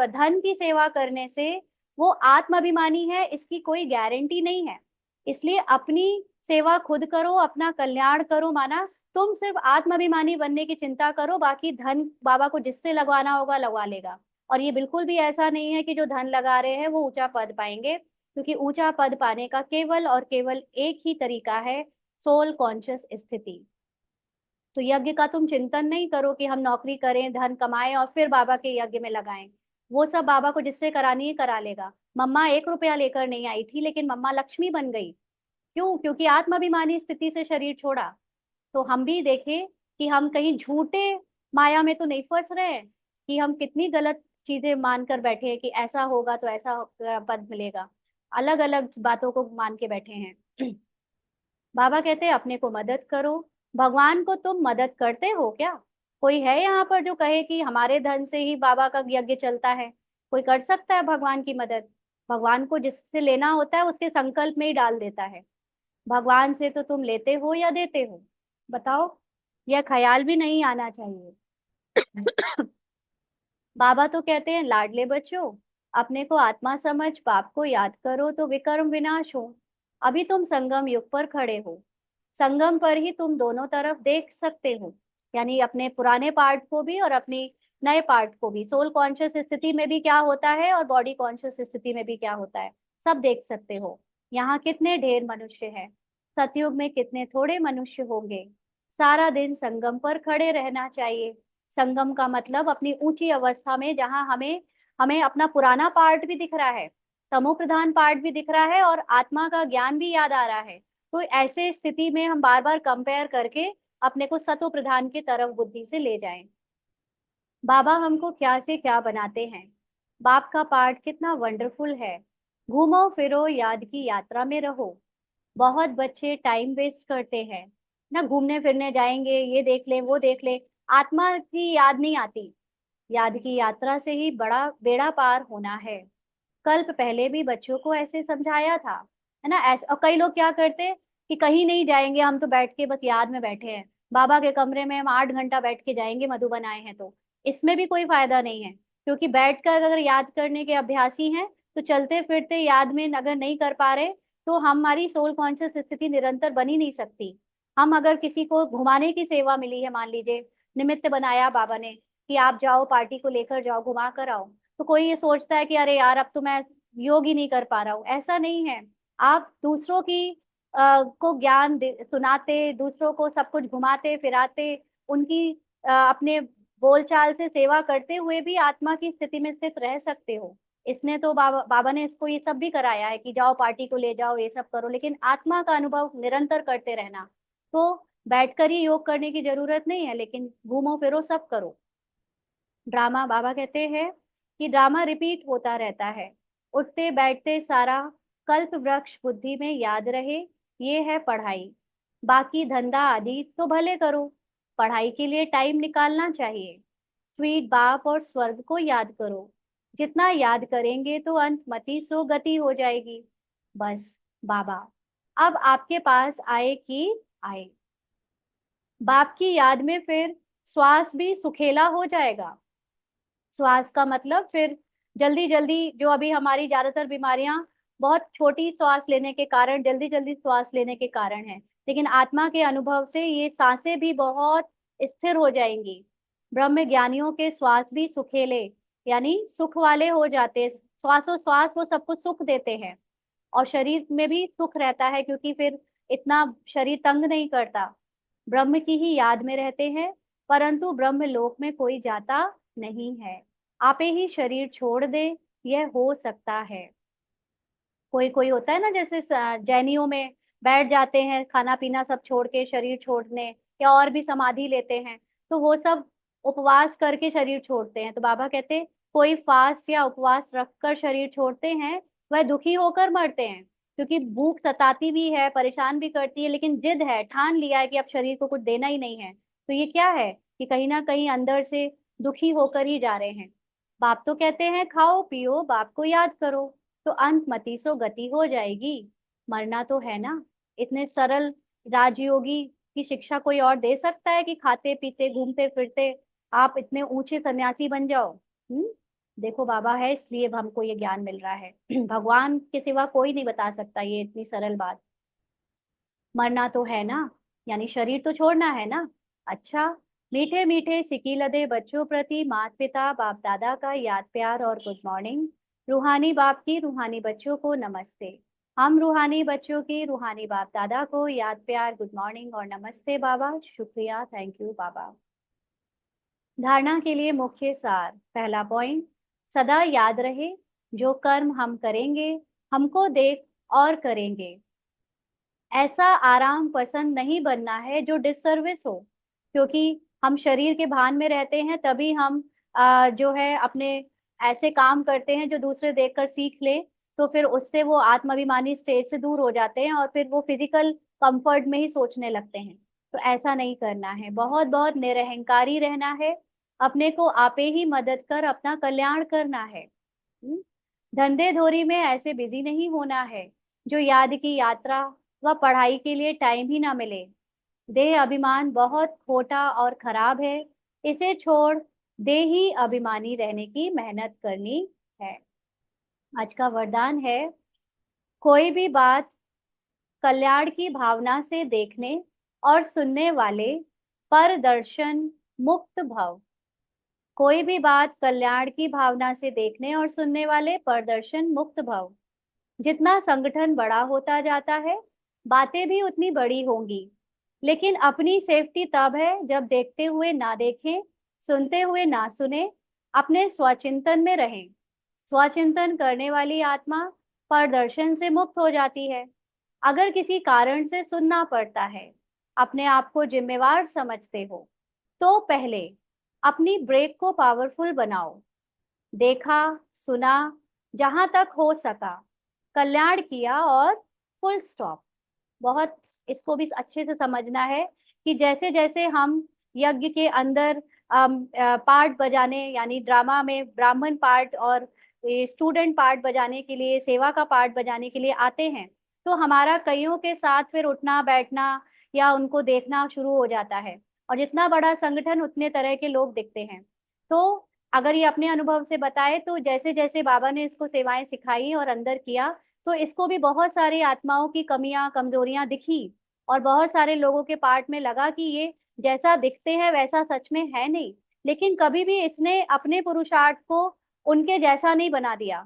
धन की सेवा करने से वो आत्माभिमानी है, इसकी कोई गारंटी नहीं है। इसलिए अपनी सेवा खुद करो, अपना कल्याण करो। माना तुम सिर्फ आत्माभिमानी बनने की चिंता करो, बाकी धन बाबा को जिससे लगवाना होगा लगवा लेगा। और ये बिल्कुल भी ऐसा नहीं है कि जो धन लगा रहे हैं वो ऊंचा पद पाएंगे, क्योंकि ऊंचा पद पाने का केवल और केवल एक ही तरीका है, सोल कॉन्शियस स्थिति। तो यज्ञ का तुम चिंतन नहीं करो कि हम नौकरी करें, धन कमाएं और फिर बाबा के यज्ञ में लगाएं। वो सब बाबा को जिससे करानी है करा लेगा। मम्मा 1 रुपया लेकर नहीं आई थी, लेकिन मम्मा लक्ष्मी बन गई। क्यों? क्योंकि आत्माभिमानी स्थिति से शरीर छोड़ा। तो हम भी देखें कि हम कहीं झूठे माया में तो नहीं फंस रहे हैं, कि हम कितनी गलत चीजें मानकर बैठे हैं कि ऐसा होगा तो ऐसा पद मिलेगा। अलग अलग बातों को मान के बैठे हैं। बाबा कहते हैं अपने को मदद करो। भगवान को तुम मदद करते हो क्या? कोई है यहाँ पर जो कहे कि हमारे धन से ही बाबा का यज्ञ चलता है? कोई कर सकता है भगवान की मदद? भगवान को जिससे लेना होता है उसके संकल्प में ही डाल देता है। भगवान से तो तुम लेते हो या देते हो? बताओ। यह ख्याल भी नहीं आना चाहिए। बाबा तो कहते हैं लाडले बच्चों, अपने को आत्मा समझ पाप को याद करो तो विकर्म विनाश हो। अभी तुम संगम युग पर खड़े हो, संगम पर ही तुम दोनों तरफ देख सकते हो, यानी अपने पुराने पार्ट को भी और अपनी नए पार्ट को भी। सोल कॉन्शियस स्थिति में भी क्या होता है और बॉडी कॉन्शियस स्थिति में भी क्या होता है, सब देख सकते हो। यहाँ कितने ढेर मनुष्य हैं, सतयुग में कितने थोड़े मनुष्य होंगे। सारा दिन संगम पर खड़े रहना चाहिए। संगम का मतलब अपनी ऊंची अवस्था में, जहां हमें हमें अपना पुराना पार्ट भी दिख रहा है, तमो प्रधान पार्ट भी दिख रहा है और आत्मा का ज्ञान भी याद आ रहा है। तो ऐसे स्थिति में हम बार बार कंपेयर करके अपने को सतो प्रधान की तरफ बुद्धि से ले जाएं। बाबा हमको क्या से क्या बनाते हैं। बाप का पाठ कितना वंडरफुल है। घूमो फिरो याद की यात्रा में रहो। बहुत बच्चे टाइम वेस्ट करते हैं ना, घूमने फिरने जाएंगे, ये देख ले वो देख ले, आत्मा की याद नहीं आती। याद की यात्रा से ही बड़ा बेड़ा पार होना है। कल्प पहले भी बच्चों को ऐसे समझाया था, है ना। ऐसे और कई लोग क्या करते कि कहीं नहीं जाएंगे, हम तो बैठ के बस याद में बैठे हैं, बाबा के कमरे में हम 8 घंटा बैठ के जाएंगे, मधुबन आए हैं तो। इसमें भी कोई फायदा नहीं है, क्योंकि बैठकर अगर याद करने के अभ्यासी हैं तो चलते फिरते याद में अगर नहीं कर पा रहे तो हमारी सोल कॉन्शियस स्थिति निरंतर बनी नहीं सकती। हम अगर किसी को घुमाने की सेवा मिली है, मान लीजिए निमित्त बनाया बाबा ने कि आप जाओ पार्टी को लेकर जाओ घुमा कर आओ, तो कोई ये सोचता है कि अरे यार अब तो मैं योग ही नहीं कर पा रहा हूँ। ऐसा नहीं है। आप दूसरों की को ज्ञान सुनाते, दूसरों को सब कुछ घुमाते फिराते, उनकी अपने बोलचाल से सेवा करते हुए भी आत्मा की स्थिति में स्थित रह सकते हो। इसने तो बाबा ने इसको ये सब भी कराया है कि जाओ पार्टी को ले जाओ, ये सब करो, लेकिन आत्मा का अनुभव निरंतर करते रहना। तो बैठकर ही योग करने की जरूरत नहीं है, लेकिन घूमो फिरो सब करो। ड्रामा, बाबा कहते हैं कि ड्रामा रिपीट होता रहता है। उठते बैठते सारा कल्प वृक्ष बुद्धि में याद रहे, ये है पढ़ाई। बाकी धंधा आदि तो भले करो, पढ़ाई के लिए टाइम निकालना चाहिए। स्वीट बाप और स्वर्ग को याद करो। जितना याद करेंगे तो अंत मति सो गति हो जाएगी। बस बाबा अब आपके पास आए कि आए। बाप की याद में फिर श्वास भी सुखेला हो जाएगा। श्वास का मतलब फिर जल्दी जल्दी, जो अभी हमारी ज्यादातर बीमारियां बहुत छोटी श्वास लेने के कारण, जल्दी जल्दी श्वास लेने के कारण है, लेकिन आत्मा के अनुभव से ये सांसें भी बहुत स्थिर हो जाएंगी। ब्रह्म ज्ञानियों के श्वास भी सुखेले, यानी सुख वाले हो जाते हैं। श्वासोश्वास वो सबको सुख देते हैं और शरीर में भी सुख रहता है, क्योंकि फिर इतना शरीर तंग नहीं करता। ब्रह्म की ही याद में रहते हैं, परंतु ब्रह्म लोक में कोई जाता नहीं है। आपे ही शरीर छोड़ दे, यह हो सकता है। कोई कोई होता है ना, जैसे जैनियों में बैठ जाते हैं खाना पीना सब छोड़ के शरीर छोड़ने, या और भी समाधि लेते हैं, तो वो सब उपवास करके शरीर छोड़ते हैं। तो बाबा कहते कोई फास्ट या उपवास रखकर शरीर छोड़ते हैं, वह दुखी होकर मरते हैं, क्योंकि भूख सताती भी है, परेशान भी करती है, लेकिन जिद है, ठान लिया है कि अब शरीर को कुछ देना ही नहीं है। तो ये क्या है कि कहीं ना कहीं अंदर से दुखी होकर ही जा रहे हैं। बाप तो कहते हैं खाओ पियो बाप को याद करो, तो अंत मति सो गति हो जाएगी। मरना तो है ना। इतने सरल राजयोगी की शिक्षा कोई और दे सकता है कि खाते पीते घूमते फिरते आप इतने ऊंचे सन्यासी बन जाओ। देखो बाबा है इसलिए हमको ये ज्ञान मिल रहा है। भगवान के सिवा कोई नहीं बता सकता ये इतनी सरल बात। मरना तो है ना, यानी शरीर तो छोड़ना है ना। अच्छा, मीठे मीठे सिकी लदे बच्चों प्रति माता पिता बाप दादा का याद प्यार और गुड मॉर्निंग। रूहानी बाप की रूहानी बच्चों को नमस्ते। हम रूहानी बच्चों की रूहानी बाप दादा को याद प्यार गुड मॉर्निंग और नमस्ते बाबा, शुक्रिया, थैंक यू बाबा। धारणा के लिए मुख्य सार। पहला पॉइंट, सदा याद रहे जो कर्म हम करेंगे हमको देख और करेंगे। ऐसा आराम पसंद नहीं बनना है जो डिससर्विस हो, क्योंकि हम शरीर के भान में रहते हैं तभी हम जो है अपने ऐसे काम करते हैं जो दूसरे देखकर सीख ले, तो फिर उससे वो आत्माभिमानी स्टेज से दूर हो जाते हैं और फिर वो फिजिकल कंफर्ट में ही सोचने लगते हैं। तो ऐसा नहीं करना है, बहुत बहुत निरहंकारी रहना है, अपने को आपे ही मदद कर अपना कल्याण करना है। धंधे धोरी में ऐसे बिजी नहीं होना है जो याद की यात्रा व पढ़ाई के लिए टाइम ही ना मिले। देह अभिमान बहुत खोटा और खराब है, इसे छोड़ देही अभिमानी रहने की मेहनत करनी है। आज का वरदान है, कोई भी बात कल्याण की भावना से देखने और सुनने वाले परदर्शन मुक्त भव। कोई भी बात कल्याण की भावना से देखने और सुनने वाले परदर्शन मुक्त भव। जितना संगठन बड़ा होता जाता है, बातें भी उतनी बड़ी होंगी, लेकिन अपनी सेफ्टी तब है जब देखते हुए ना देखें, सुनते हुए ना सुने, अपने स्वचिंतन में रहें। स्वचिंतन करने वाली आत्मा परदर्शन से मुक्त हो जाती है। अगर किसी कारण से सुनना पड़ता है, अपने आप को जिम्मेवार समझते हो, तो पहले अपनी ब्रेक को पावरफुल बनाओ। देखा, सुना, जहां तक हो सका, कल्याण किया और फुल स्टॉप। बहुत इसको भी अच्छे से समझना है कि जैसे जैसे हम यज्ञ के अंदर पार्ट बजाने, यानी ड्रामा में ब्राह्मण पार्ट और स्टूडेंट पार्ट बजाने के लिए, सेवा का पार्ट बजाने के लिए आते हैं, तो हमारा कईयों के साथ फिर उठना बैठना या उनको देखना शुरू हो जाता है। और जितना बड़ा संगठन उतने तरह के लोग दिखते हैं। तो अगर ये अपने अनुभव से बताए, तो जैसे जैसे बाबा ने इसको सेवाएं सिखाई और अंदर किया, तो इसको भी बहुत सारी आत्माओं की कमियां कमजोरियां दिखी। और बहुत सारे लोगों के पार्ट में लगा कि ये जैसा दिखते हैं वैसा सच में है नहीं। लेकिन कभी भी इसने अपने पुरुषार्थ को उनके जैसा नहीं बना दिया,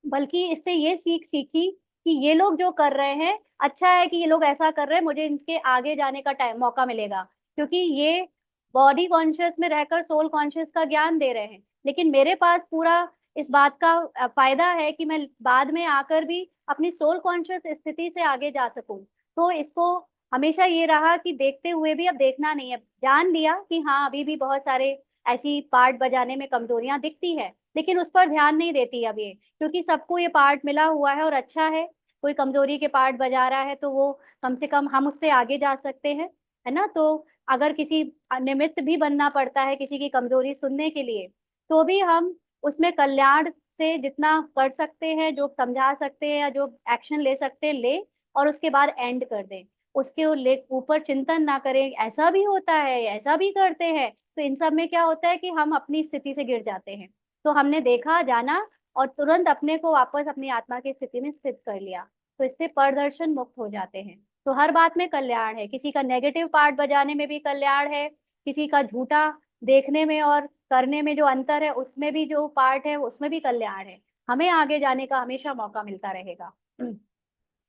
बल्कि इससे ये सीख सीखी कि ये लोग जो कर रहे हैं, अच्छा है कि ये लोग ऐसा कर रहे हैं, मुझे इनके आगे जाने का टाइम मौका मिलेगा। क्योंकि ये बॉडी कॉन्शियस में रहकर सोल कॉन्शियस का ज्ञान दे रहे हैं, लेकिन मेरे पास पूरा इस बात का फायदा है कि मैं बाद में आकर भी अपनी सोल कॉन्शियस स्थिति से आगे जा सकूं। तो इसको हमेशा ये रहा कि देखते हुए भी अब देखना नहीं है। जान लिया कि हाँ, अभी भी बहुत सारे ऐसी पार्ट बजाने में कमजोरियां दिखती है, लेकिन उस पर ध्यान नहीं देती अब ये, क्योंकि सबको ये पार्ट मिला हुआ है और अच्छा है। कोई कमजोरी के पार्ट बजा रहा है तो वो कम से कम हम उससे आगे जा सकते हैं, है ना। तो अगर किसी निमित्त भी बनना पड़ता है किसी की कमजोरी सुनने के लिए, तो भी हम उसमें कल्याण से जितना कर सकते हैं, जो समझा सकते हैं या जो एक्शन ले सकते हैं ले, और उसके बाद एंड कर दें। उसके ऊपर चिंतन ना करें, ऐसा भी होता है, ऐसा भी करते हैं। तो इन सब में क्या होता है कि हम अपनी स्थिति से गिर जाते हैं। तो हमने देखा, जाना, और तुरंत अपने को वापस अपनी आत्मा की स्थिति में स्थित कर लिया। तो इससे परदर्शन मुक्त हो जाते हैं। तो हर बात में कल्याण है। किसी का नेगेटिव पार्ट बजाने में भी कल्याण है, किसी का झूठा देखने में और करने में जो अंतर है उसमें भी जो पार्ट है उसमें भी कल्याण है। हमें आगे जाने का हमेशा मौका मिलता रहेगा।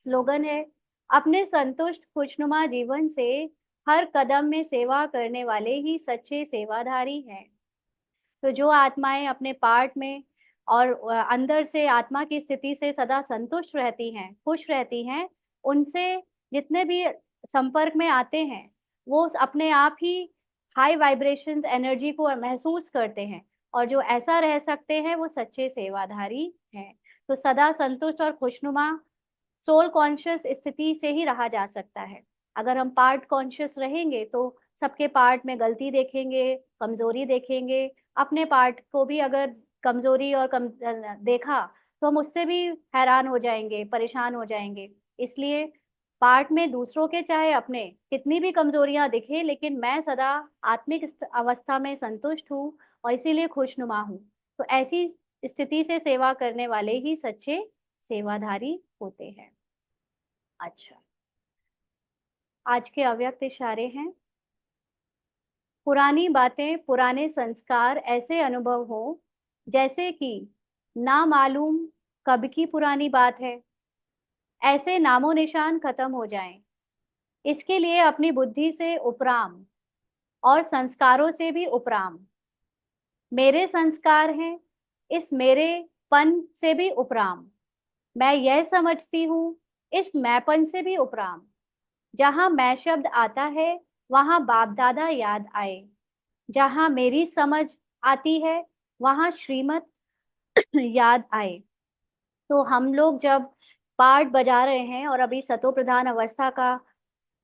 स्लोगन है, अपने संतुष्ट खुशनुमा जीवन से हर कदम में सेवा करने वाले ही सच्चे सेवाधारी हैं। तो जो आत्माएं अपने पार्ट में और अंदर से आत्मा की स्थिति से सदा संतुष्ट रहती हैं, खुश रहती हैं, उनसे जितने भी संपर्क में आते हैं, वो अपने आप ही हाई वाइब्रेशंस एनर्जी को महसूस करते हैं। और जो ऐसा रह सकते हैं वो सच्चे सेवाधारी हैं। तो सदा संतुष्ट और खुशनुमा सोल कॉन्शियस स्थिति से ही रहा जा सकता है। अगर हम पार्ट कॉन्शियस रहेंगे तो सबके पार्ट में गलती देखेंगे, कमजोरी देखेंगे। अपने पार्ट को भी अगर कमजोरी और देखा, तो हम उससे भी हैरान हो जाएंगे, परेशान हो जाएंगे। इसलिए पार्ट में दूसरों के चाहे अपने कितनी भी कमजोरियां दिखे, लेकिन मैं सदा आत्मिक अवस्था में संतुष्ट हूँ और इसीलिए खुशनुमा हूँ। तो ऐसी स्थिति से सेवा करने वाले ही सच्चे सेवाधारी होते हैं। अच्छा, आज के अव्यक्त इशारे हैं, पुरानी बातें पुराने संस्कार ऐसे अनुभव हो जैसे कि ना मालूम कब की पुरानी बात है, ऐसे नामो निशान खत्म हो जाएं। इसके लिए अपनी बुद्धि से उपराम और संस्कारों से भी उपराम। मेरे संस्कार हैं, इस मेरे पन से भी उपराम। मैं यह समझती हूँ, इस मैंपन से भी उपराम। जहां मैं शब्द आता है वहां बाप दादा याद आए। जहां मेरी समझ आती है वहां श्रीमत याद आए। तो हम लोग जब पार्ट बजा रहे हैं और अभी सतो प्रधान अवस्था का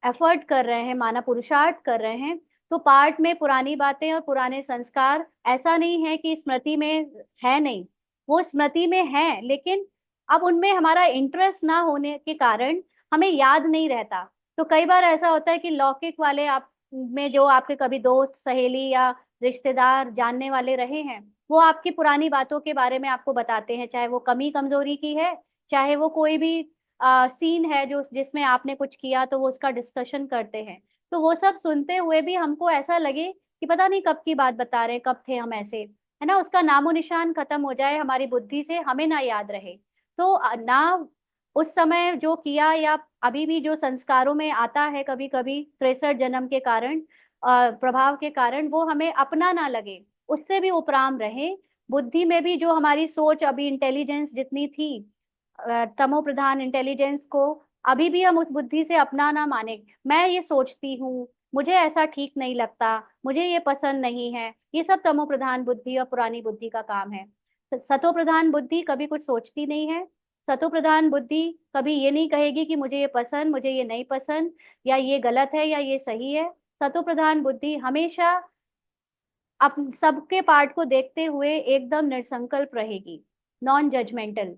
एफर्ट कर रहे हैं, माना पुरुषार्थ कर रहे हैं, तो पार्ट में पुरानी बातें और पुराने संस्कार ऐसा नहीं है कि स्मृति में है नहीं, वो स्मृति में है, लेकिन अब उनमें हमारा इंटरेस्ट ना होने के कारण हमें याद नहीं रहता। तो कई बार ऐसा होता है कि लौकिक वाले आप में जो आपके कभी दोस्त सहेली या रिश्तेदार जानने वाले रहे हैं, वो आपकी पुरानी बातों के बारे में आपको बताते हैं, चाहे वो कमी कमजोरी की है, चाहे वो कोई भी सीन है जो जिसमें आपने कुछ किया तो वो उसका डिस्कशन करते हैं। तो वो सब सुनते हुए भी हमको ऐसा लगे कि पता नहीं कब की बात बता रहे हैं, कब थे हम ऐसे, है ना, उसका नामो निशान खत्म हो जाए हमारी बुद्धि से, हमें ना याद रहे। तो ना उस समय जो किया या अभी भी जो संस्कारों में आता है कभी कभी 63 जन्म के कारण, प्रभाव के कारण, वो हमें अपना ना लगे, उससे भी उपराम रहे। बुद्धि में भी जो हमारी सोच अभी इंटेलिजेंस जितनी थी, तमो प्रधान इंटेलिजेंस को, अभी भी हम उस बुद्धि से अपना ना माने। मैं ये सोचती हूँ, मुझे ऐसा ठीक नहीं लगता, मुझे ये पसंद नहीं है, ये सब तमो प्रधान बुद्धि और पुरानी बुद्धि का काम है। सतो प्रधान बुद्धि कभी कुछ सोचती नहीं है। सतो प्रधान बुद्धि कभी ये नहीं कहेगी कि मुझे ये पसंद, मुझे ये नहीं पसंद, या ये गलत है या ये सही है। सतो प्रधान बुद्धि हमेशा अप सबके पार्ट को देखते हुए एकदम निसंकल्प रहेगी, नॉन जजमेंटल।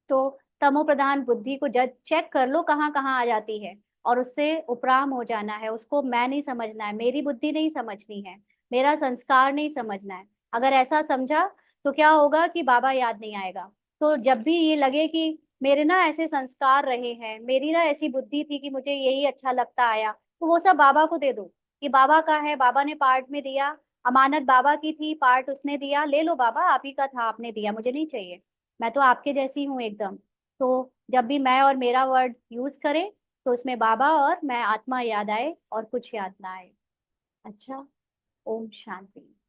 तो तमो प्रधान बुद्धि को जज चेक कर लो कहाँ कहाँ आ जाती है, और उससे उपराम हो जाना है। उसको मैं नहीं समझना है, मेरी बुद्धि नहीं समझनी है, मेरा संस्कार नहीं समझना है। अगर ऐसा समझा तो क्या होगा कि बाबा याद नहीं आएगा। तो जब भी ये लगे कि मेरे ना ऐसे संस्कार रहे हैं, मेरी ना ऐसी बुद्धि थी कि मुझे यही अच्छा लगता आया, तो वो सब बाबा को दे दो। कि बाबा का है, बाबा ने पार्ट में दिया, अमानत बाबा की थी, पार्ट उसने दिया, ले लो बाबा, आप ही का था, आपने दिया, मुझे नहीं चाहिए, मैं तो आपके जैसी हूँ एकदम। तो जब भी मैं और मेरा वर्ड यूज करें तो उसमें बाबा और मैं आत्मा याद आए और कुछ याद ना आए। अच्छा। ओम शांति।